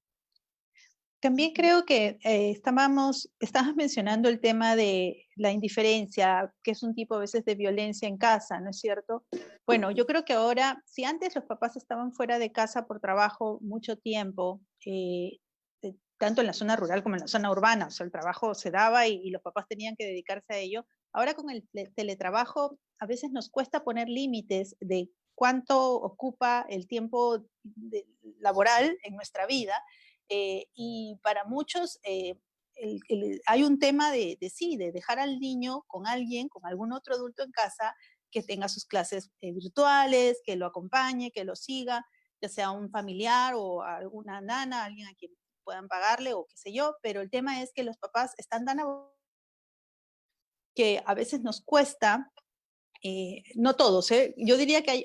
También creo que estabas mencionando el tema de la indiferencia, que es un tipo a veces de violencia en casa, ¿no es cierto? Bueno, yo creo que ahora, si antes los papás estaban fuera de casa por trabajo mucho tiempo, tanto en la zona rural como en la zona urbana, o sea, el trabajo se daba y los papás tenían que dedicarse a ello. Ahora con el teletrabajo a veces nos cuesta poner límites de cuánto ocupa el tiempo laboral en nuestra vida, y para muchos hay un tema de dejar al niño con alguien, con algún otro adulto en casa que tenga sus clases virtuales, que lo acompañe, que lo siga, ya sea un familiar o alguna nana, alguien a quien puedan pagarle o qué sé yo, pero el tema es que los papás están tan que a veces nos cuesta, no todos, yo diría que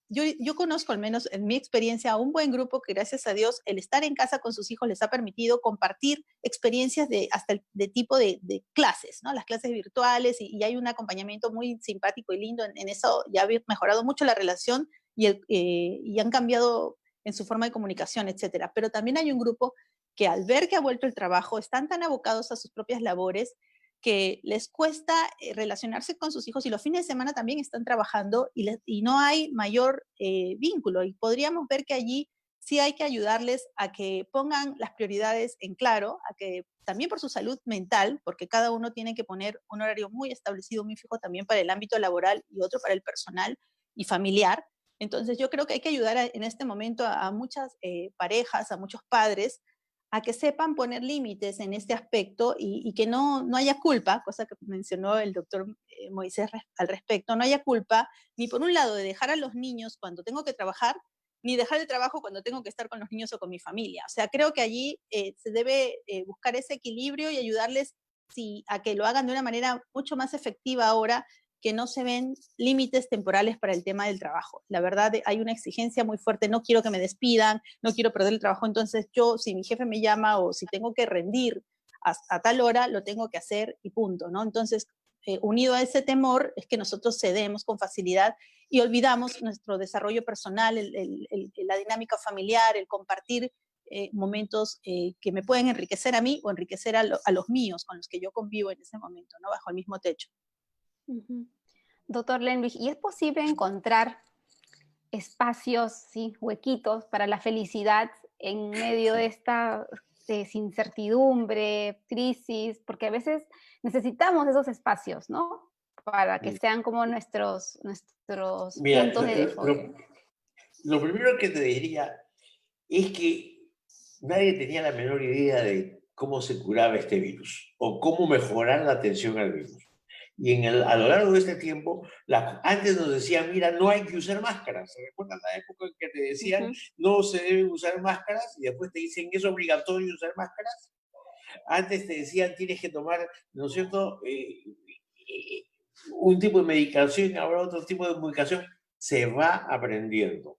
yo conozco al menos en mi experiencia a un buen grupo que gracias a Dios el estar en casa con sus hijos les ha permitido compartir experiencias hasta de tipo de clases, ¿no? Las clases virtuales y hay un acompañamiento muy simpático y lindo en eso, ya ha mejorado mucho la relación y han cambiado en su forma de comunicación, etcétera. Pero también hay un grupo que al ver que ha vuelto el trabajo están tan abocados a sus propias labores que les cuesta relacionarse con sus hijos y los fines de semana también están trabajando y no hay mayor vínculo. Y podríamos ver que allí sí hay que ayudarles a que pongan las prioridades en claro, a que también por su salud mental, porque cada uno tiene que poner un horario muy establecido, muy fijo también para el ámbito laboral y otro para el personal y familiar. Entonces yo creo que hay que ayudar en este momento a muchas parejas, a muchos padres, a que sepan poner límites en este aspecto y que no haya culpa, cosa que mencionó el doctor Moisés al respecto, no haya culpa ni por un lado de dejar a los niños cuando tengo que trabajar, ni dejar el trabajo cuando tengo que estar con los niños o con mi familia. O sea, creo que allí se debe buscar ese equilibrio y ayudarles a que lo hagan de una manera mucho más efectiva ahora, que no se ven límites temporales para el tema del trabajo. La verdad, hay una exigencia muy fuerte, no quiero que me despidan, no quiero perder el trabajo, entonces yo, si mi jefe me llama o si tengo que rendir a tal hora, lo tengo que hacer y punto, ¿no? Entonces, unido a ese temor, es que nosotros cedemos con facilidad y olvidamos nuestro desarrollo personal, la dinámica familiar, el compartir momentos que me pueden enriquecer a mí o enriquecer a los míos con los que yo convivo en ese momento, ¿no? Bajo el mismo techo. Doctor Lenwich, ¿y es posible encontrar espacios, sí, huequitos para la felicidad en medio de esta incertidumbre, crisis? Porque a veces necesitamos esos espacios, ¿no? Para que sean como nuestros Mira, puntos de desfogue. Lo primero que te diría es que nadie tenía la menor idea de cómo se curaba este virus o cómo mejorar la atención al virus. Y a lo largo de este tiempo, antes nos decían, mira, no hay que usar máscaras. ¿Se recuerdan la época en que te decían, no se deben usar máscaras? Y después te dicen, ¿es obligatorio usar máscaras? Antes te decían, tienes que tomar, ¿no es cierto?, un tipo de medicación, ahora otro tipo de medicación. Se va aprendiendo.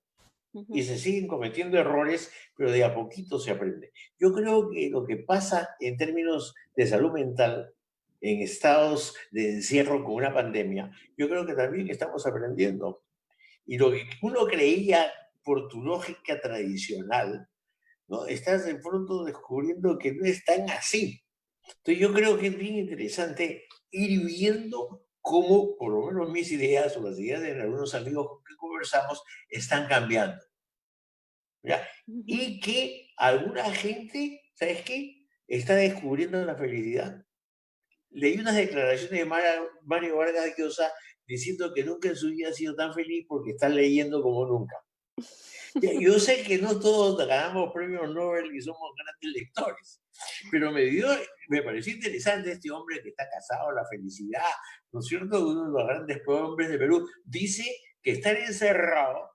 y se siguen cometiendo errores, pero de a poquito se aprende. Yo creo que lo que pasa en términos de salud mental, en estados de encierro con una pandemia, yo creo que también estamos aprendiendo. Y lo que uno creía por tu lógica tradicional, ¿no? Estás de pronto descubriendo que no es tan así. Entonces yo creo que es bien interesante ir viendo cómo, por lo menos mis ideas o las ideas de algunos amigos con que conversamos, están cambiando. ¿Ya? Y que alguna gente, ¿sabes qué? Está descubriendo la felicidad. Leí unas declaraciones de Mario Vargas Llosa diciendo que nunca en su vida ha sido tan feliz porque está leyendo como nunca. Yo sé que no todos ganamos premios Nobel y somos grandes lectores, pero me pareció interesante este hombre que está casado, la felicidad, ¿no es cierto? Uno de los grandes hombres de Perú, dice que estar encerrado,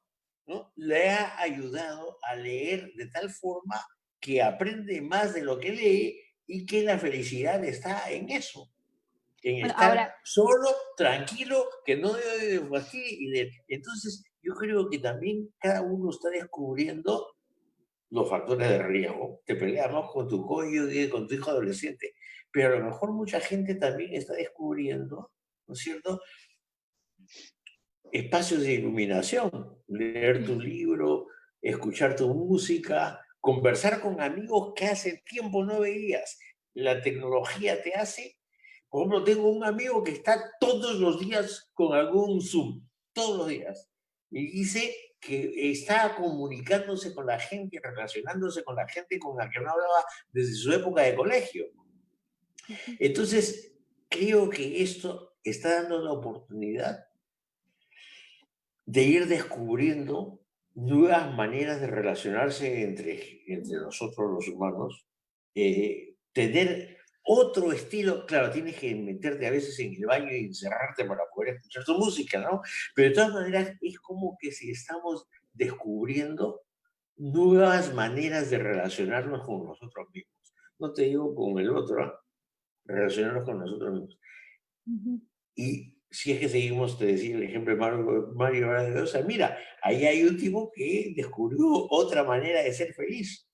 ¿no?, le ha ayudado a leer de tal forma que aprende más de lo que lee y que la felicidad está en eso, en Bueno, estar ahora, solo, tranquilo, que no debe de fastidiar. Entonces, yo creo que también cada uno está descubriendo los factores de riesgo. Te peleas más con tu cónyuge, con tu hijo adolescente, pero a lo mejor mucha gente también está descubriendo, ¿no es cierto?, espacios de iluminación, leer tu libro, escuchar tu música, conversar con amigos que hace tiempo no veías. La tecnología te hace. Por ejemplo, tengo un amigo que está todos los días con algún Zoom, todos los días, y dice que está comunicándose con la gente, relacionándose con la gente con la que no hablaba desde su época de colegio. Entonces, creo que esto está dando la oportunidad de ir descubriendo nuevas maneras de relacionarse entre nosotros los humanos, tener otro estilo. Claro, tienes que meterte a veces en el baño y encerrarte para poder escuchar tu música, ¿no? Pero de todas maneras es como que si estamos descubriendo nuevas maneras de relacionarnos con nosotros mismos. No te digo con el otro, ¿eh? Relacionarnos con nosotros mismos. Y si es que seguimos, te decía el ejemplo de Mario Vargas Llosa, mira, ahí hay un tipo que descubrió otra manera de ser feliz.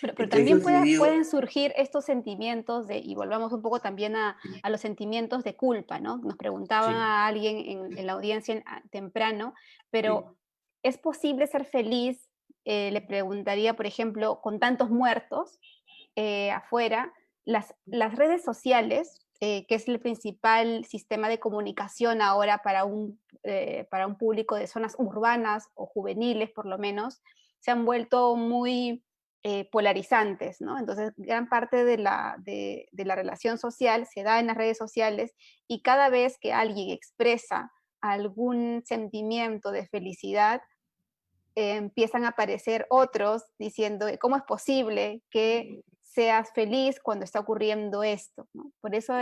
pero Entonces también yo te digo, pueden surgir estos sentimientos y volvamos un poco también a los sentimientos de culpa, ¿no? Nos preguntaba sí, a alguien en la audiencia temprano, pero sí, ¿es posible ser feliz? Le preguntaría, por ejemplo, con tantos muertos afuera, las redes sociales, que es el principal sistema de comunicación ahora para un público de zonas urbanas o juveniles, por lo menos, se han vuelto muy polarizantes, ¿no? Entonces, gran parte de la relación social se da en las redes sociales y cada vez que alguien expresa algún sentimiento de felicidad, empiezan a aparecer otros diciendo, ¿cómo es posible que seas feliz cuando está ocurriendo esto? ¿No? Por eso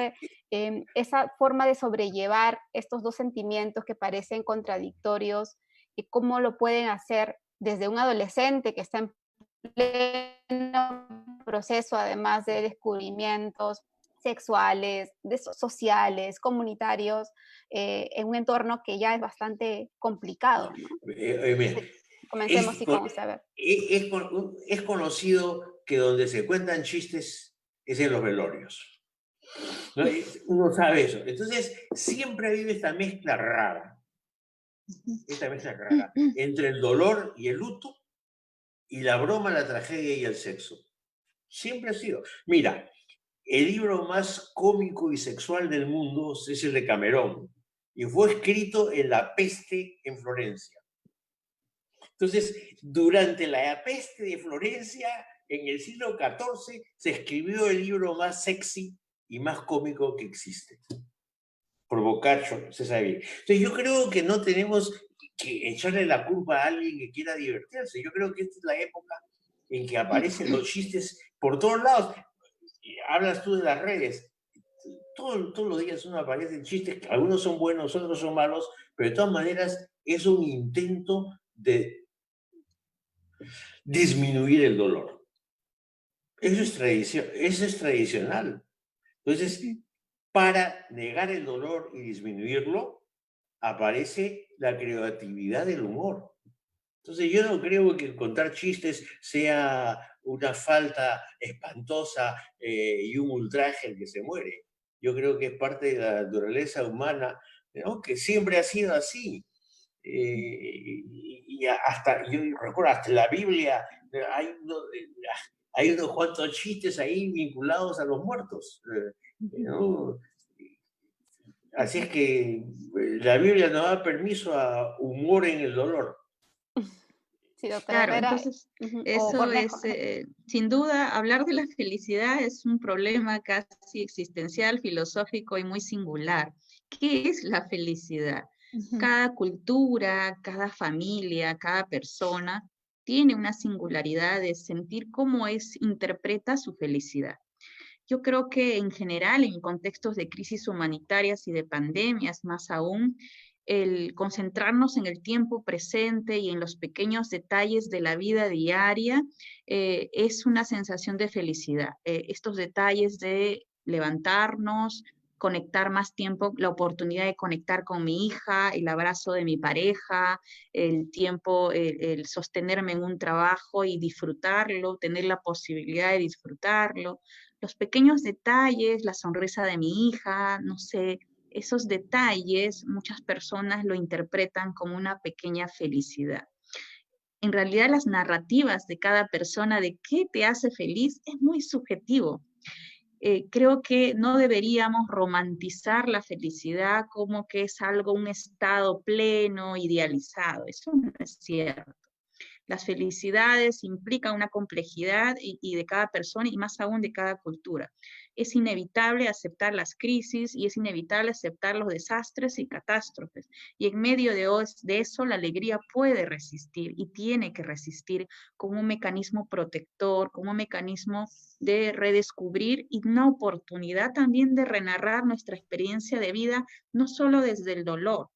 esa forma de sobrellevar estos dos sentimientos que parecen contradictorios, y cómo lo pueden hacer desde un adolescente que está en pleno proceso, además de descubrimientos sexuales, sociales, comunitarios, en un entorno que ya es bastante complicado, ¿no? mira, Comencemos es, sí con usted, a ver. es conocido que donde se cuentan chistes es en los velorios, ¿no? Uno sabe eso. Entonces, siempre ha habido esta mezcla rara entre el dolor y el luto, y la broma, la tragedia y el sexo. Siempre ha sido. Mira, el libro más cómico y sexual del mundo es el de Camerón, y fue escrito en la peste en Florencia. Entonces, durante la peste de Florencia, en el siglo XIV, se escribió el libro más sexy y más cómico que existe. Por Boccaccio, se sabe bien. Entonces, yo creo que no tenemos que echarle la culpa a alguien que quiera divertirse. Yo creo que esta es la época en que aparecen los chistes por todos lados. Hablas tú de las redes. Todos los días uno aparecen chistes, que algunos son buenos, otros son malos, pero de todas maneras es un intento de disminuir el dolor. Eso es tradicional. Entonces, para negar el dolor y disminuirlo, aparece la creatividad del humor. Entonces yo no creo que contar chistes sea una falta espantosa y un ultraje al que se muere. Yo creo que es parte de la naturaleza humana, ¿no? Que siempre ha sido así. Y hasta, yo recuerdo, hasta la Biblia hay unos cuantos chistes ahí vinculados a los muertos, ¿no? Así es que la Biblia no da permiso a humor en el dolor. Sí, doctora Claro, Herrera. entonces O eso es, Cornejo. sin duda, hablar de la felicidad es un problema casi existencial, filosófico y muy singular. ¿Qué es la felicidad? Cada cultura, cada familia, cada persona tiene una singularidad de sentir cómo interpreta su felicidad. Yo creo que en general, en contextos de crisis humanitarias y de pandemias, más aún, el concentrarnos en el tiempo presente y en los pequeños detalles de la vida diaria es una sensación de felicidad. Estos detalles de levantarnos, conectar más tiempo, la oportunidad de conectar con mi hija, el abrazo de mi pareja, el tiempo, el sostenerme en un trabajo y disfrutarlo, tener la posibilidad de disfrutarlo, los pequeños detalles, la sonrisa de mi hija, no sé, esos detalles muchas personas lo interpretan como una pequeña felicidad. En realidad las narrativas de cada persona de qué te hace feliz es muy subjetivo. Creo que no deberíamos romantizar la felicidad como que es algo, un estado pleno, idealizado. Eso no es cierto. Las felicidades implican una complejidad y de cada persona y más aún de cada cultura. Es inevitable aceptar las crisis y es inevitable aceptar los desastres y catástrofes. Y en medio de eso, la alegría puede resistir y tiene que resistir como un mecanismo protector, como un mecanismo de redescubrir y una oportunidad también de renarrar nuestra experiencia de vida, no solo desde el dolor,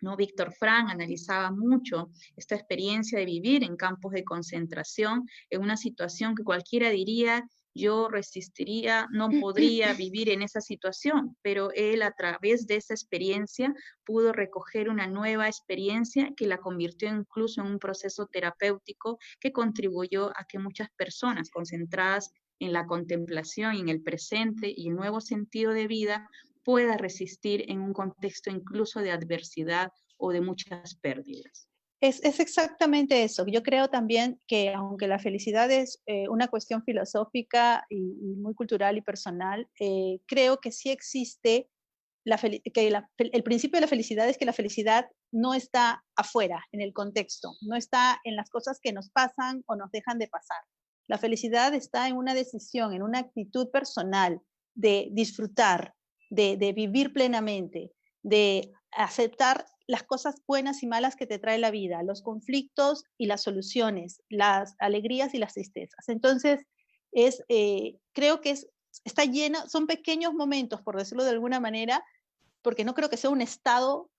¿no? Víctor Frank analizaba mucho esta experiencia de vivir en campos de concentración, en una situación que cualquiera diría, yo resistiría, no podría vivir en esa situación, pero él a través de esa experiencia pudo recoger una nueva experiencia que la convirtió incluso en un proceso terapéutico que contribuyó a que muchas personas concentradas en la contemplación y en el presente y el nuevo sentido de vida pueda resistir en un contexto incluso de adversidad o de muchas pérdidas. Es exactamente eso. Yo creo también que aunque la felicidad es una cuestión filosófica y muy cultural y personal, creo que sí existe el principio de la felicidad es que la felicidad no está afuera, en el contexto, no está en las cosas que nos pasan o nos dejan de pasar. La felicidad está en una decisión, en una actitud personal de disfrutar, de vivir plenamente, de aceptar las cosas buenas y malas que te trae la vida, los conflictos y las soluciones, las alegrías y las tristezas. Entonces, creo que está llena, son pequeños momentos, por decirlo de alguna manera, porque no creo que sea un estado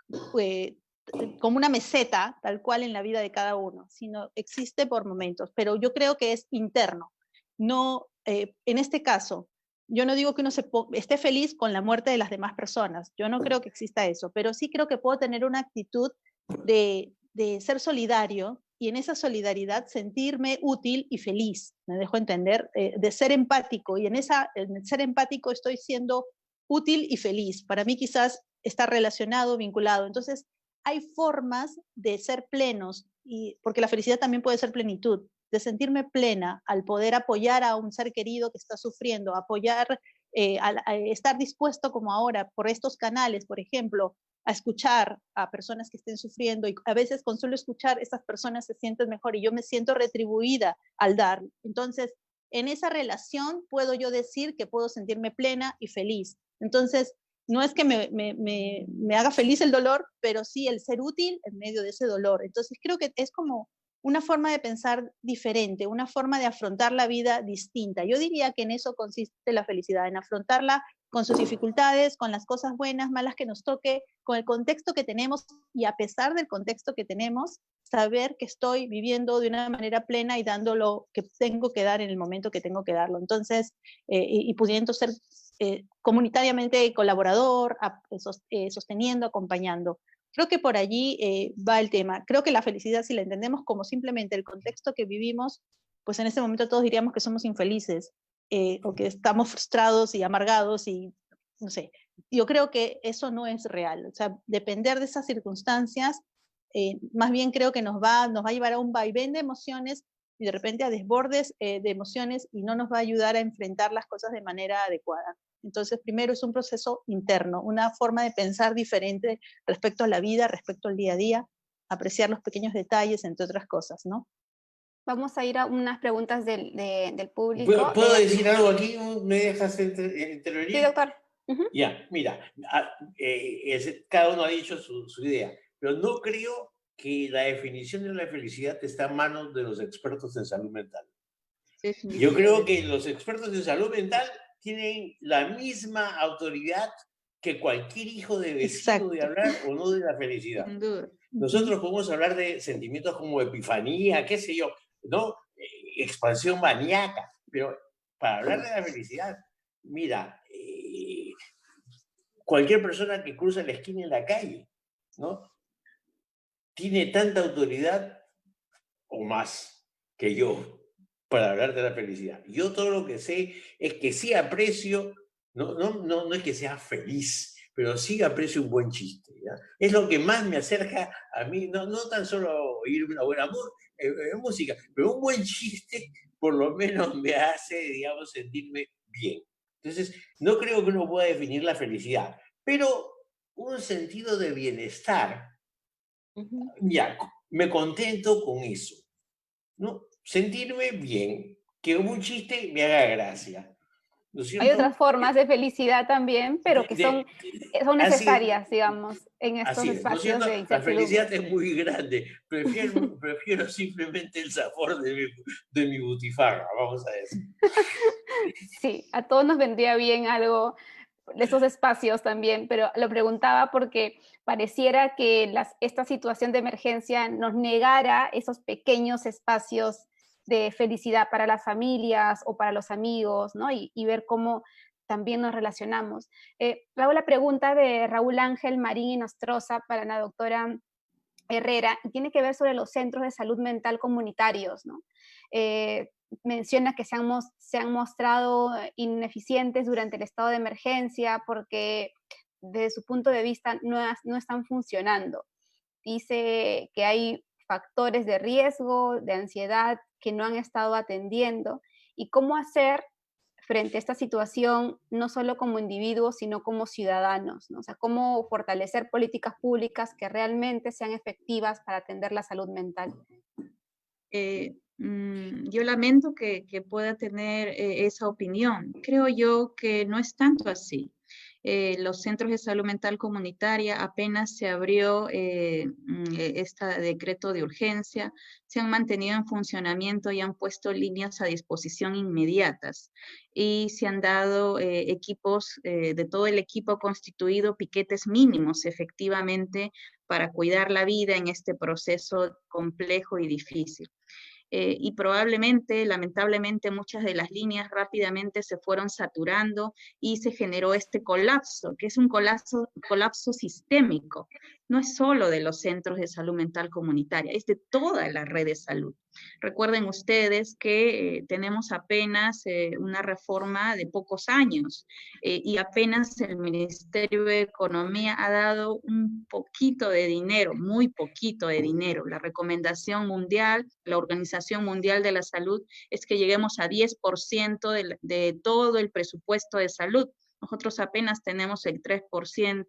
como una meseta, tal cual en la vida de cada uno, sino existe por momentos, pero yo creo que es interno. No, en este caso, yo no digo que uno esté feliz con la muerte de las demás personas, yo no creo que exista eso, pero sí creo que puedo tener una actitud de ser solidario y en esa solidaridad sentirme útil y feliz, me dejo entender, de ser empático, y en ser empático estoy siendo útil y feliz. Para mí quizás está relacionado, vinculado. Entonces, hay formas de ser plenos, porque la felicidad también puede ser plenitud, de sentirme plena al poder apoyar a un ser querido que está sufriendo, apoyar, a estar dispuesto como ahora por estos canales, por ejemplo, a escuchar a personas que estén sufriendo, y a veces con solo escuchar estas personas se sienten mejor y yo me siento retribuida al dar. Entonces, en esa relación puedo yo decir que puedo sentirme plena y feliz. Entonces, no es que me haga feliz el dolor, pero sí el ser útil en medio de ese dolor. Entonces, creo que es como una forma de pensar diferente, una forma de afrontar la vida distinta. Yo diría que en eso consiste la felicidad, en afrontarla con sus dificultades, con las cosas buenas, malas que nos toque, con el contexto que tenemos, y a pesar del contexto que tenemos, saber que estoy viviendo de una manera plena y dando lo que tengo que dar en el momento que tengo que darlo. Entonces, y pudiendo ser comunitariamente colaborador, sosteniendo, acompañando. Creo que por allí va el tema. Creo que la felicidad, si la entendemos como simplemente el contexto que vivimos, pues en este momento todos diríamos que somos infelices, o que estamos frustrados y amargados y no sé. Yo creo que eso no es real. O sea, depender de esas circunstancias, más bien creo que nos va a llevar a un vaivén de emociones y de repente a desbordes de emociones, y no nos va a ayudar a enfrentar las cosas de manera adecuada. Entonces, primero es un proceso interno, una forma de pensar diferente respecto a la vida, respecto al día a día, apreciar los pequeños detalles, entre otras cosas, ¿no? Vamos a ir a unas preguntas del público. ¿Puedo decir algo aquí? ¿Me dejas intervenir? Sí, doctor. Ya, mira, cada uno ha dicho su idea, pero no creo que la definición de la felicidad está en manos de los expertos en salud mental. Yo creo que los expertos en salud mental tienen la misma autoridad que cualquier hijo de vecino de hablar o no de la felicidad. Sin duda. Nosotros podemos hablar de sentimientos como epifanía, qué sé yo, ¿no? Expansión maníaca, pero para hablar de la felicidad, mira, cualquier persona que cruza la esquina en la calle, ¿no? Tiene tanta autoridad o más que yo para hablar de la felicidad. Yo todo lo que sé es que sí aprecio, no es que sea feliz, pero sí aprecio un buen chiste, ¿ya? Es lo que más me acerca a mí, no tan solo oír una buena música, pero un buen chiste por lo menos me hace, digamos, sentirme bien. Entonces, no creo que uno pueda definir la felicidad, pero un sentido de bienestar, ya, me contento con eso, ¿no? Sentirme bien, que un chiste me haga gracia, ¿no es cierto? Hay otras formas de felicidad también, pero que son necesarias, digamos, en estos espacios de incertidumbre. La felicidad es muy grande. Prefiero simplemente el sabor de mi butifarra, vamos a decir. Sí, a todos nos vendría bien algo de esos espacios también, pero lo preguntaba porque pareciera que esta situación de emergencia nos negara esos pequeños espacios de felicidad para las familias o para los amigos, ¿no? Y ver cómo también nos relacionamos. Hago la pregunta de Raúl Ángel Marín y Nostroza para la doctora Herrera, y tiene que ver sobre los centros de salud mental comunitarios, ¿no? Menciona que se han mostrado ineficientes durante el estado de emergencia porque desde su punto de vista no están funcionando. Dice que hay factores de riesgo, de ansiedad que no han estado atendiendo, y cómo hacer frente a esta situación, no solo como individuos, sino como ciudadanos, ¿no? O sea, cómo fortalecer políticas públicas que realmente sean efectivas para atender la salud mental. Yo lamento que pueda tener esa opinión. Creo yo que no es tanto así. Los centros de salud mental comunitaria apenas se abrió este decreto de urgencia, se han mantenido en funcionamiento y han puesto líneas a disposición inmediatas, y se han dado equipos, de todo el equipo constituido, piquetes mínimos efectivamente para cuidar la vida en este proceso complejo y difícil. Y probablemente, lamentablemente, muchas de las líneas rápidamente se fueron saturando y se generó este colapso, que es un colapso sistémico. No es solo de los centros de salud mental comunitaria, es de toda la red de salud. Recuerden ustedes que tenemos apenas una reforma de pocos años y apenas el Ministerio de Economía ha dado un poquito de dinero, muy poquito de dinero. La recomendación mundial, la Organización Mundial de la Salud, es que lleguemos a 10% de todo el presupuesto de salud. Nosotros apenas tenemos el 3%.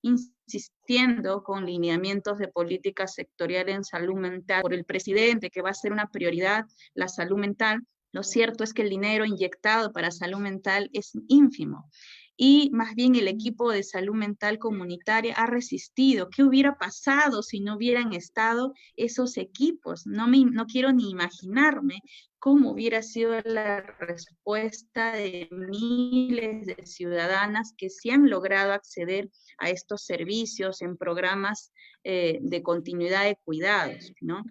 Insistiendo con lineamientos de política sectorial en salud mental por el presidente, que va a ser una prioridad la salud mental. Lo cierto es que el dinero inyectado para salud mental es ínfimo. Y más bien el equipo de salud mental comunitaria ha resistido. ¿Qué hubiera pasado si no hubieran estado esos equipos? No quiero ni imaginarme cómo hubiera sido la respuesta de miles de ciudadanas que sí han logrado acceder a estos servicios en programas de continuidad de cuidados, ¿no?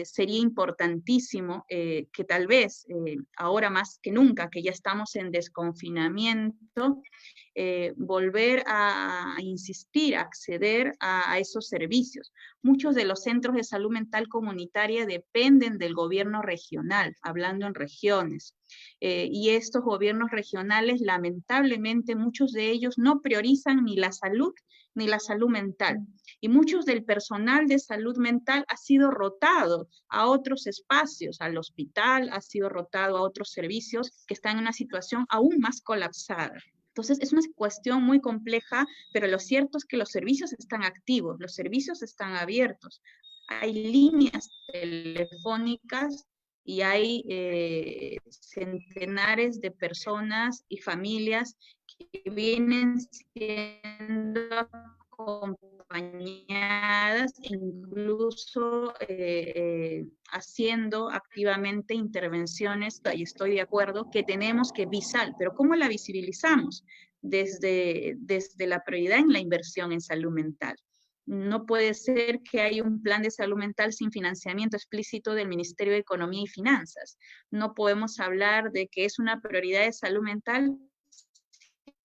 Sería importantísimo que tal vez ahora más que nunca, que ya estamos en desconfinamiento, volver a insistir, a acceder a esos servicios. Muchos de los centros de salud mental comunitaria dependen del gobierno regional, hablando en regiones. Y estos gobiernos regionales, lamentablemente, muchos de ellos no priorizan ni la salud mental. Y muchos del personal de salud mental ha sido rotado a otros espacios, al hospital, ha sido rotado a otros servicios que están en una situación aún más colapsada. Entonces, es una cuestión muy compleja, pero lo cierto es que los servicios están activos, los servicios están abiertos. Hay líneas telefónicas y hay centenares de personas y familias que vienen siendo acompañadas, incluso haciendo activamente intervenciones, y estoy de acuerdo, que tenemos que visar, pero ¿cómo la visibilizamos? Desde la prioridad en la inversión en salud mental. No puede ser que haya un plan de salud mental sin financiamiento explícito del Ministerio de Economía y Finanzas. No podemos hablar de que es una prioridad de salud mental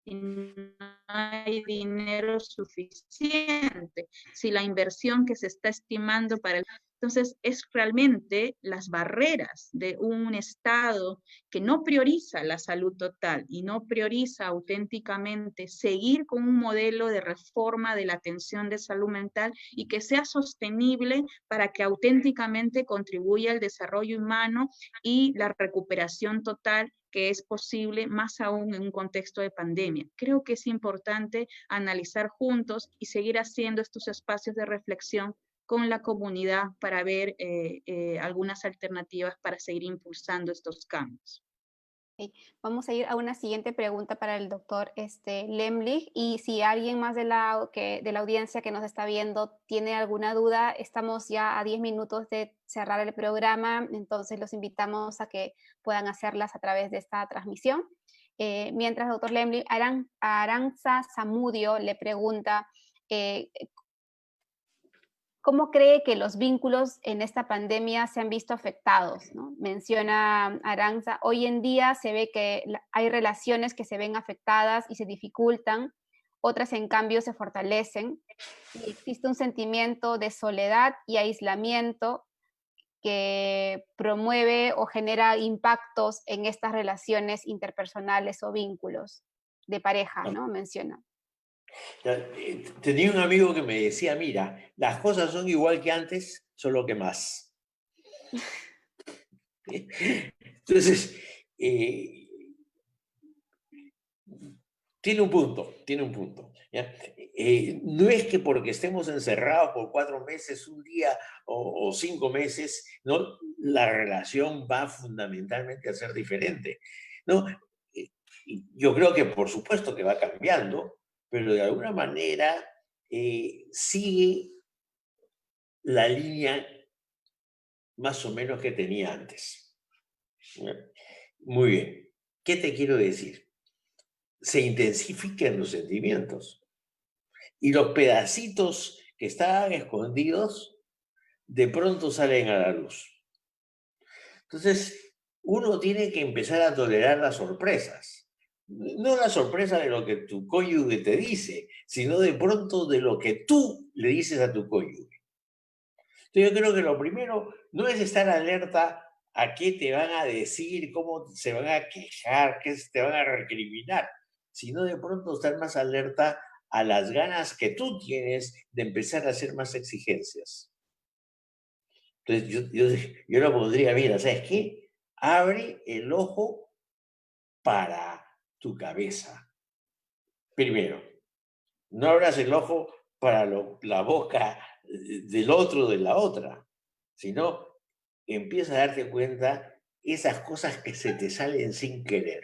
si no hay dinero suficiente, si la inversión que se está estimando para el... Entonces, es realmente las barreras de un Estado que no prioriza la salud total y no prioriza auténticamente seguir con un modelo de reforma de la atención de salud mental y que sea sostenible para que auténticamente contribuya al desarrollo humano y la recuperación total que es posible, más aún en un contexto de pandemia. Creo que es importante analizar juntos y seguir haciendo estos espacios de reflexión con la comunidad para ver algunas alternativas para seguir impulsando estos cambios. Okay. Vamos a ir a una siguiente pregunta para el doctor Lemlich, y si alguien más de la audiencia que nos está viendo tiene alguna duda, estamos ya a 10 minutos de cerrar el programa, entonces los invitamos a que puedan hacerlas a través de esta transmisión. Mientras, doctor Lemlich, Aranza Zamudio le pregunta, ¿cómo cree que los vínculos en esta pandemia se han visto afectados, ¿no? Menciona Aranza, hoy en día se ve que hay relaciones que se ven afectadas y se dificultan, otras en cambio se fortalecen, y existe un sentimiento de soledad y aislamiento que promueve o genera impactos en estas relaciones interpersonales o vínculos de pareja, ¿no? Menciona. Tenía un amigo que me decía, mira, las cosas son igual que antes, solo que más. Entonces, tiene un punto. ¿Ya? No es que porque estemos encerrados por 4 meses, un día o 5 meses, ¿no? La relación va fundamentalmente a ser diferente, ¿no? Yo creo que por supuesto que va cambiando, pero de alguna manera sigue la línea más o menos que tenía antes. Muy bien. ¿Qué te quiero decir? Se intensifican los sentimientos y los pedacitos que estaban escondidos de pronto salen a la luz. Entonces, uno tiene que empezar a tolerar las sorpresas. No la sorpresa de lo que tu cónyuge te dice, sino de pronto de lo que tú le dices a tu cónyuge. Entonces yo creo que lo primero no es estar alerta a qué te van a decir, cómo se van a quejar, qué te van a recriminar, sino de pronto estar más alerta a las ganas que tú tienes de empezar a hacer más exigencias. Entonces yo lo pondría, mira, ¿sabes qué? Abre el ojo para tu cabeza. Primero, no abras el ojo para la boca del otro, de la otra, sino empieza a darte cuenta esas cosas que se te salen sin querer.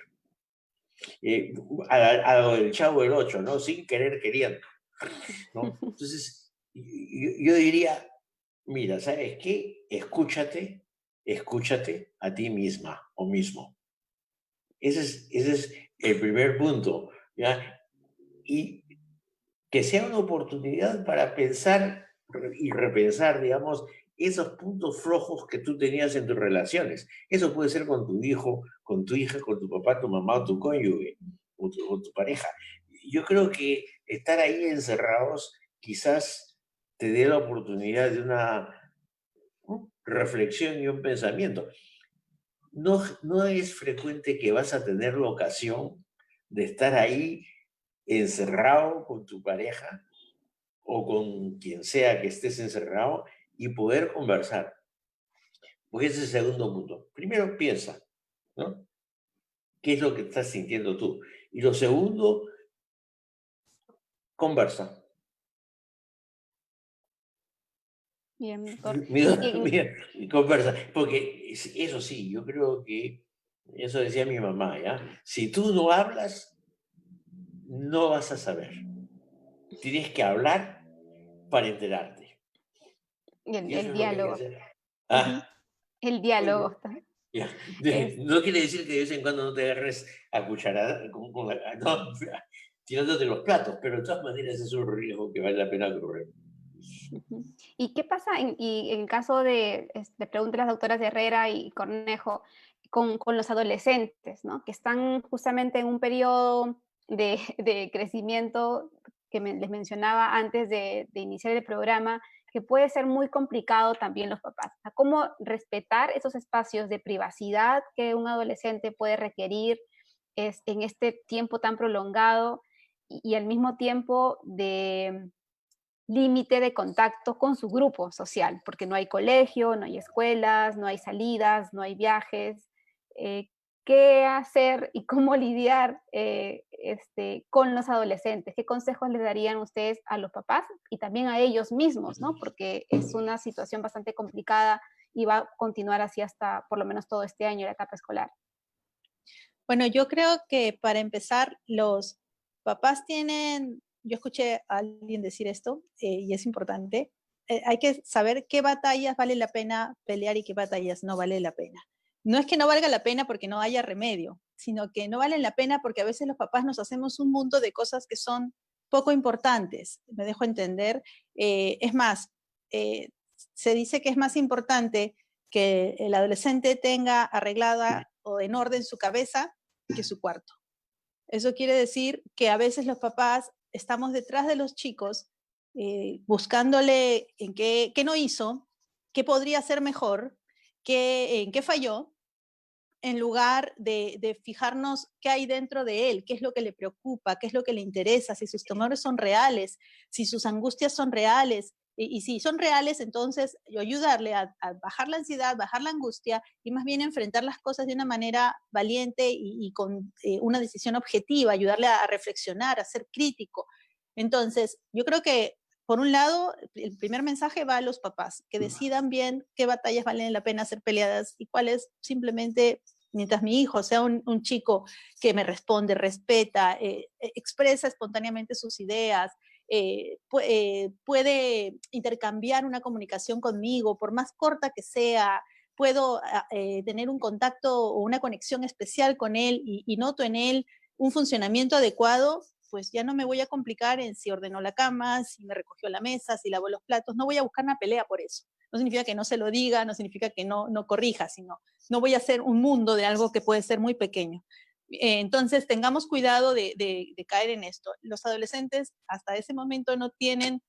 A lo del Chavo del 8, ¿no? Sin querer, queriendo, ¿no? Entonces, yo diría, mira, ¿sabes qué? Escúchate a ti misma o mismo. Ese es el primer punto, ¿ya? Y que sea una oportunidad para pensar y repensar, digamos, esos puntos flojos que tú tenías en tus relaciones. Eso puede ser con tu hijo, con tu hija, con tu papá, tu mamá, o tu cónyuge, o tu pareja. yo creo que estar ahí encerrados quizás te dé la oportunidad de una reflexión y un pensamiento. No es frecuente que vas a tener la ocasión de estar ahí encerrado con tu pareja o con quien sea que estés encerrado y poder conversar. Porque ese es el segundo punto. Primero piensa, ¿no? ¿Qué es lo que estás sintiendo tú? Y lo segundo, conversa. Bien, doctor. Mira, conversa. Porque eso sí, yo creo que, eso decía mi mamá, ¿ya? Si tú no hablas, no vas a saber. Tienes que hablar para enterarte. Y eso El es lo que hay que diálogo. hacer. Ah, El muy bien. diálogo. Ya. Es, No quiere decir que de vez en cuando no te agarres a cucharada, no, tirándote los platos, pero de todas maneras es un riesgo que vale la pena correr. Ujú. ¿Y qué pasa en caso de, preguntan las doctoras Herrera y Cornejo, con los adolescentes, ¿no? Que están justamente en un periodo de crecimiento que les mencionaba antes de iniciar el programa, que puede ser muy complicado también los papás. O sea, ¿cómo respetar esos espacios de privacidad que un adolescente puede requerir en este tiempo tan prolongado y al mismo tiempo de límite de contacto con su grupo social, porque no hay colegio, no hay escuelas, no hay salidas, no hay viajes? ¿Qué hacer y cómo lidiar con los adolescentes? ¿Qué consejos les darían ustedes a los papás y también a ellos mismos, ¿no? Porque es una situación bastante complicada y va a continuar así hasta por lo menos todo este año, la etapa escolar. Bueno, yo creo que para empezar, los papás tienen, yo escuché a alguien decir esto, y es importante, hay que saber qué batallas vale la pena pelear y qué batallas no vale la pena. No es que no valga la pena porque no haya remedio, sino que no valen la pena porque a veces los papás nos hacemos un mundo de cosas que son poco importantes, me dejo entender. Es más, se dice que es más importante que el adolescente tenga arreglada o en orden su cabeza que su cuarto. Eso quiere decir que a veces los papás estamos detrás de los chicos buscándole en qué no hizo, qué podría hacer mejor, en qué falló, en lugar de fijarnos qué hay dentro de él, qué es lo que le preocupa, qué es lo que le interesa, si sus temores son reales, si sus angustias son reales. Y si son reales, entonces yo ayudarle a bajar la ansiedad, bajar la angustia y más bien enfrentar las cosas de una manera valiente y con una decisión objetiva, ayudarle a reflexionar, a ser crítico. Entonces, yo creo que por un lado, el primer mensaje va a los papás, que decidan bien qué batallas valen la pena ser peleadas y cuáles simplemente, mientras mi hijo sea un chico que me responde, respeta, expresa espontáneamente sus ideas, puede intercambiar una comunicación conmigo, por más corta que sea, puedo tener un contacto o una conexión especial con él y noto en él un funcionamiento adecuado, pues ya no me voy a complicar en si ordenó la cama, si me recogió la mesa, si lavó los platos, no voy a buscar una pelea por eso. No significa que no se lo diga, no significa que no corrija, sino no voy a hacer un mundo de algo que puede ser muy pequeño. Entonces, tengamos cuidado de caer en esto. Los adolescentes hasta ese momento no tienen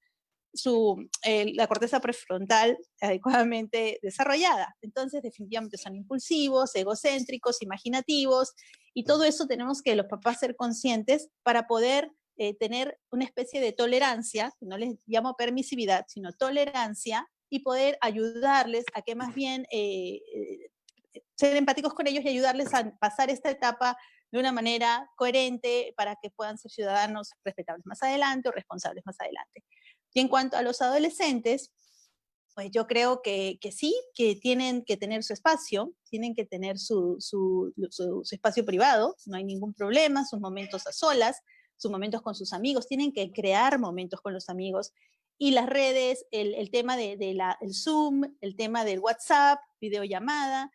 la corteza prefrontal adecuadamente desarrollada. Entonces, definitivamente son impulsivos, egocéntricos, imaginativos, y todo eso tenemos que los papás ser conscientes para poder tener una especie de tolerancia, que no les llamo permisividad, sino tolerancia, y poder ayudarles a que más bien ser empáticos con ellos y ayudarles a pasar esta etapa de una manera coherente para que puedan ser ciudadanos respetables más adelante o responsables más adelante. Y en cuanto a los adolescentes, pues yo creo que sí, que tienen que tener su espacio, tienen que tener su espacio privado, no hay ningún problema, sus momentos a solas, sus momentos con sus amigos, tienen que crear momentos con los amigos. Y las redes, el tema del Zoom, el tema del WhatsApp, videollamada,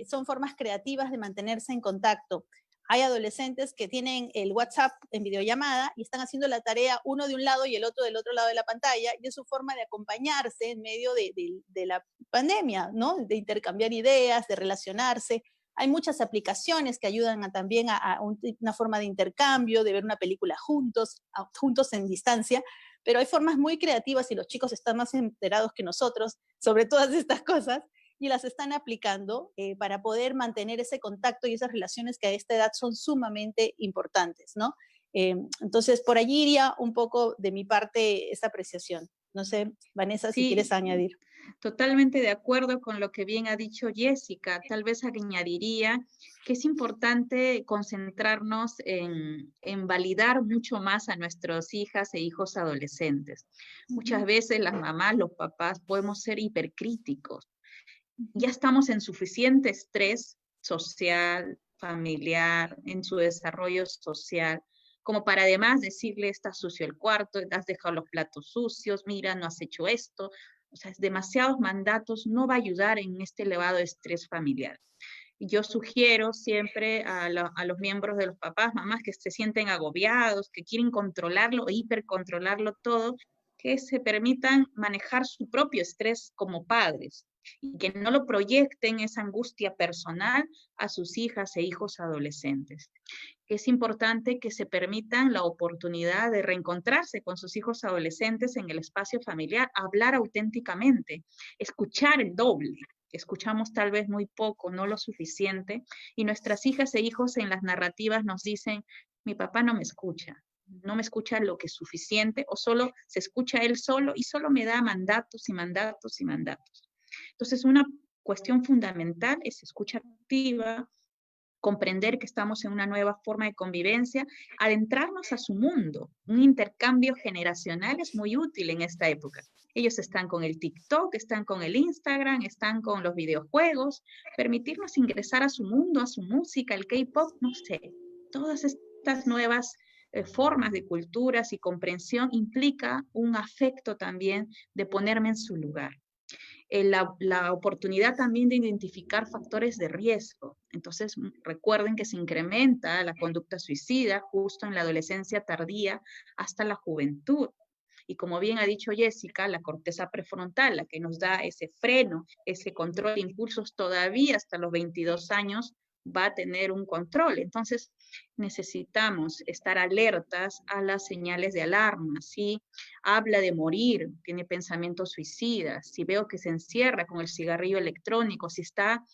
son formas creativas de mantenerse en contacto. Hay adolescentes que tienen el WhatsApp en videollamada y están haciendo la tarea uno de un lado y el otro del otro lado de la pantalla, y es su forma de acompañarse en medio de la pandemia, ¿no? De intercambiar ideas, de relacionarse. Hay muchas aplicaciones que ayudan también a una forma de intercambio, de ver una película juntos en distancia, pero hay formas muy creativas y los chicos están más enterados que nosotros sobre todas estas cosas y las están aplicando para poder mantener ese contacto y esas relaciones que a esta edad son sumamente importantes, ¿no? Entonces, por allí iría un poco de mi parte esta apreciación. No sé, Vanessa, si quieres añadir. Totalmente de acuerdo con lo que bien ha dicho Jessica. Tal vez añadiría que es importante concentrarnos en validar mucho más a nuestras hijas e hijos adolescentes. Muchas veces las mamás, los papás podemos ser hipercríticos. Ya estamos en suficiente estrés social, familiar, en su desarrollo social, como para además decirle, está sucio el cuarto, has dejado los platos sucios, mira, no has hecho esto. O sea, demasiados mandatos no va a ayudar en este elevado estrés familiar. Yo sugiero siempre a los miembros de los papás, mamás que se sienten agobiados, que quieren controlarlo, hipercontrolarlo todo, que se permitan manejar su propio estrés como padres y que no lo proyecten esa angustia personal a sus hijas e hijos adolescentes. Es importante que se permitan la oportunidad de reencontrarse con sus hijos adolescentes en el espacio familiar, hablar auténticamente, escuchar el doble. Escuchamos tal vez muy poco, no lo suficiente, y nuestras hijas e hijos en las narrativas nos dicen, mi papá no me escucha lo que es suficiente, o solo se escucha él solo y solo me da mandatos y mandatos y mandatos. Entonces, una cuestión fundamental es escucha activa, comprender que estamos en una nueva forma de convivencia, adentrarnos a su mundo. Un intercambio generacional es muy útil en esta época. Ellos están con el TikTok, están con el Instagram, están con los videojuegos, permitirnos ingresar a su mundo, a su música, el K-pop, no sé, todas estas nuevas formas de culturas y comprensión implica un afecto también de ponerme en su lugar. La oportunidad también de identificar factores de riesgo. Entonces, recuerden que se incrementa la conducta suicida justo en la adolescencia tardía hasta la juventud. Y como bien ha dicho Jessica, la corteza prefrontal, la que nos da ese freno, ese control de impulsos todavía hasta los 22 años, va a tener un control. Entonces, necesitamos estar alertas a las señales de alarma. Si habla de morir, tiene pensamientos suicidas, si veo que se encierra con el cigarrillo electrónico, si está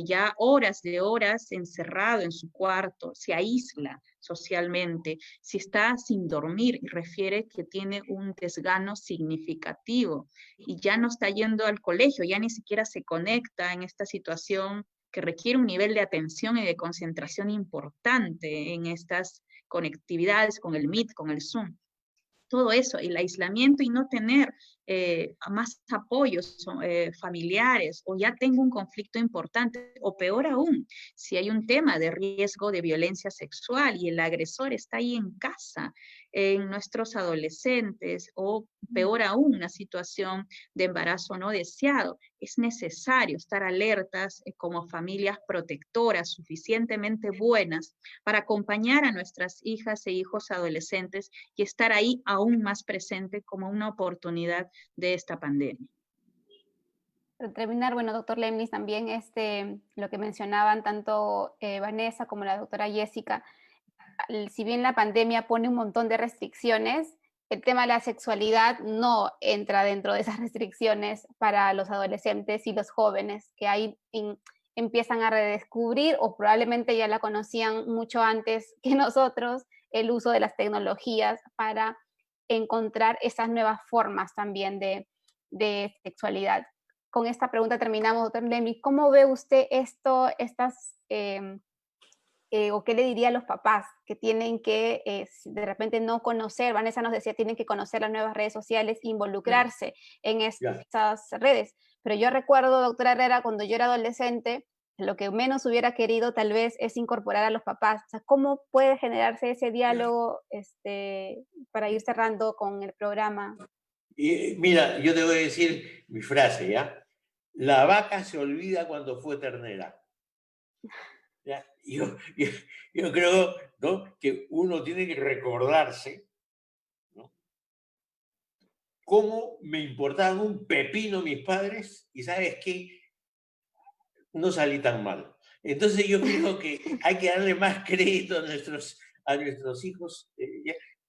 ya horas de horas encerrado en su cuarto, se aísla socialmente, si está sin dormir y refiere que tiene un desgano significativo y ya no está yendo al colegio, ya ni siquiera se conecta en esta situación que requiere un nivel de atención y de concentración importante en estas conectividades con el Meet, con el Zoom. Todo eso, el aislamiento y no tener más apoyos familiares, o ya tengo un conflicto importante, o peor aún, si hay un tema de riesgo de violencia sexual y el agresor está ahí en casa, en nuestros adolescentes, o peor aún, una situación de embarazo no deseado, es necesario estar alertas como familias protectoras suficientemente buenas para acompañar a nuestras hijas e hijos adolescentes y estar ahí aún más presente como una oportunidad de esta pandemia. Para terminar, bueno, doctor Lemnis, también lo que mencionaban tanto Vanessa como la doctora Jessica, si bien la pandemia pone un montón de restricciones, el tema de la sexualidad no entra dentro de esas restricciones para los adolescentes y los jóvenes, que ahí empiezan a redescubrir o probablemente ya la conocían mucho antes que nosotros, el uso de las tecnologías para encontrar esas nuevas formas también de sexualidad. Con esta pregunta terminamos, doctor Lemnis. ¿Cómo ve usted o qué le diría a los papás que tienen que de repente no conocer? Vanessa nos decía, tienen que conocer las nuevas redes sociales, involucrarse en estas redes. Pero yo recuerdo, doctora Herrera, cuando yo era adolescente, lo que menos hubiera querido tal vez es incorporar a los papás. O sea, ¿cómo puede generarse ese diálogo para ir cerrando con el programa? Mira, yo te voy a decir mi frase, ¿ya? La vaca se olvida cuando fue ternera. ¿Ya? Yo creo, ¿no?, que uno tiene que recordarse, ¿no?, cómo me importaban un pepino mis padres y ¿sabes qué? No salí tan mal. Entonces yo creo que hay que darle más crédito a nuestros hijos,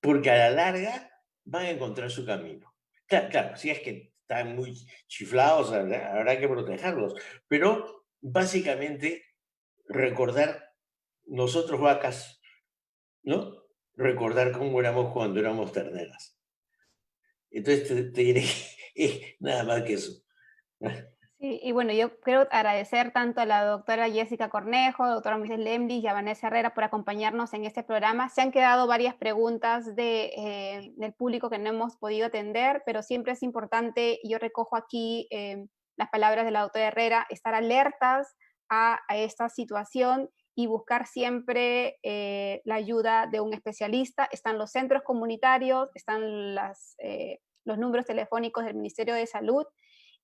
porque a la larga van a encontrar su camino. Claro, si es que están muy chiflados, habrá que protegerlos, pero básicamente recordar nosotros vacas, ¿no? Recordar cómo éramos cuando éramos terneras. Entonces te diré nada más que eso. Sí, y bueno, yo quiero agradecer tanto a la doctora Jessica Cornejo, a la doctora Moisés Lemblis y a Vanessa Herrera por acompañarnos en este programa. Se han quedado varias preguntas del público que no hemos podido atender, pero siempre es importante, y yo recojo aquí las palabras de la doctora Herrera, estar alertas a esta situación y buscar siempre la ayuda de un especialista. Están los centros comunitarios, están los números telefónicos del Ministerio de Salud.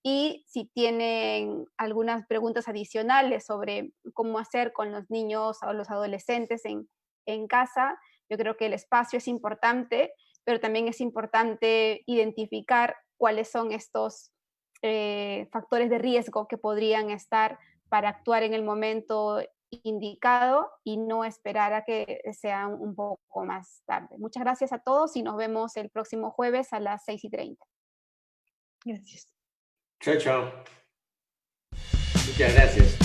Y si tienen algunas preguntas adicionales sobre cómo hacer con los niños o los adolescentes en casa, yo creo que el espacio es importante, pero también es importante identificar cuáles son estos factores de riesgo que podrían estar para actuar en el momento indicado y no esperar a que sea un poco más tarde. Muchas gracias a todos y nos vemos el próximo jueves a las 6:30. Gracias. Chao, chao. Muchas gracias.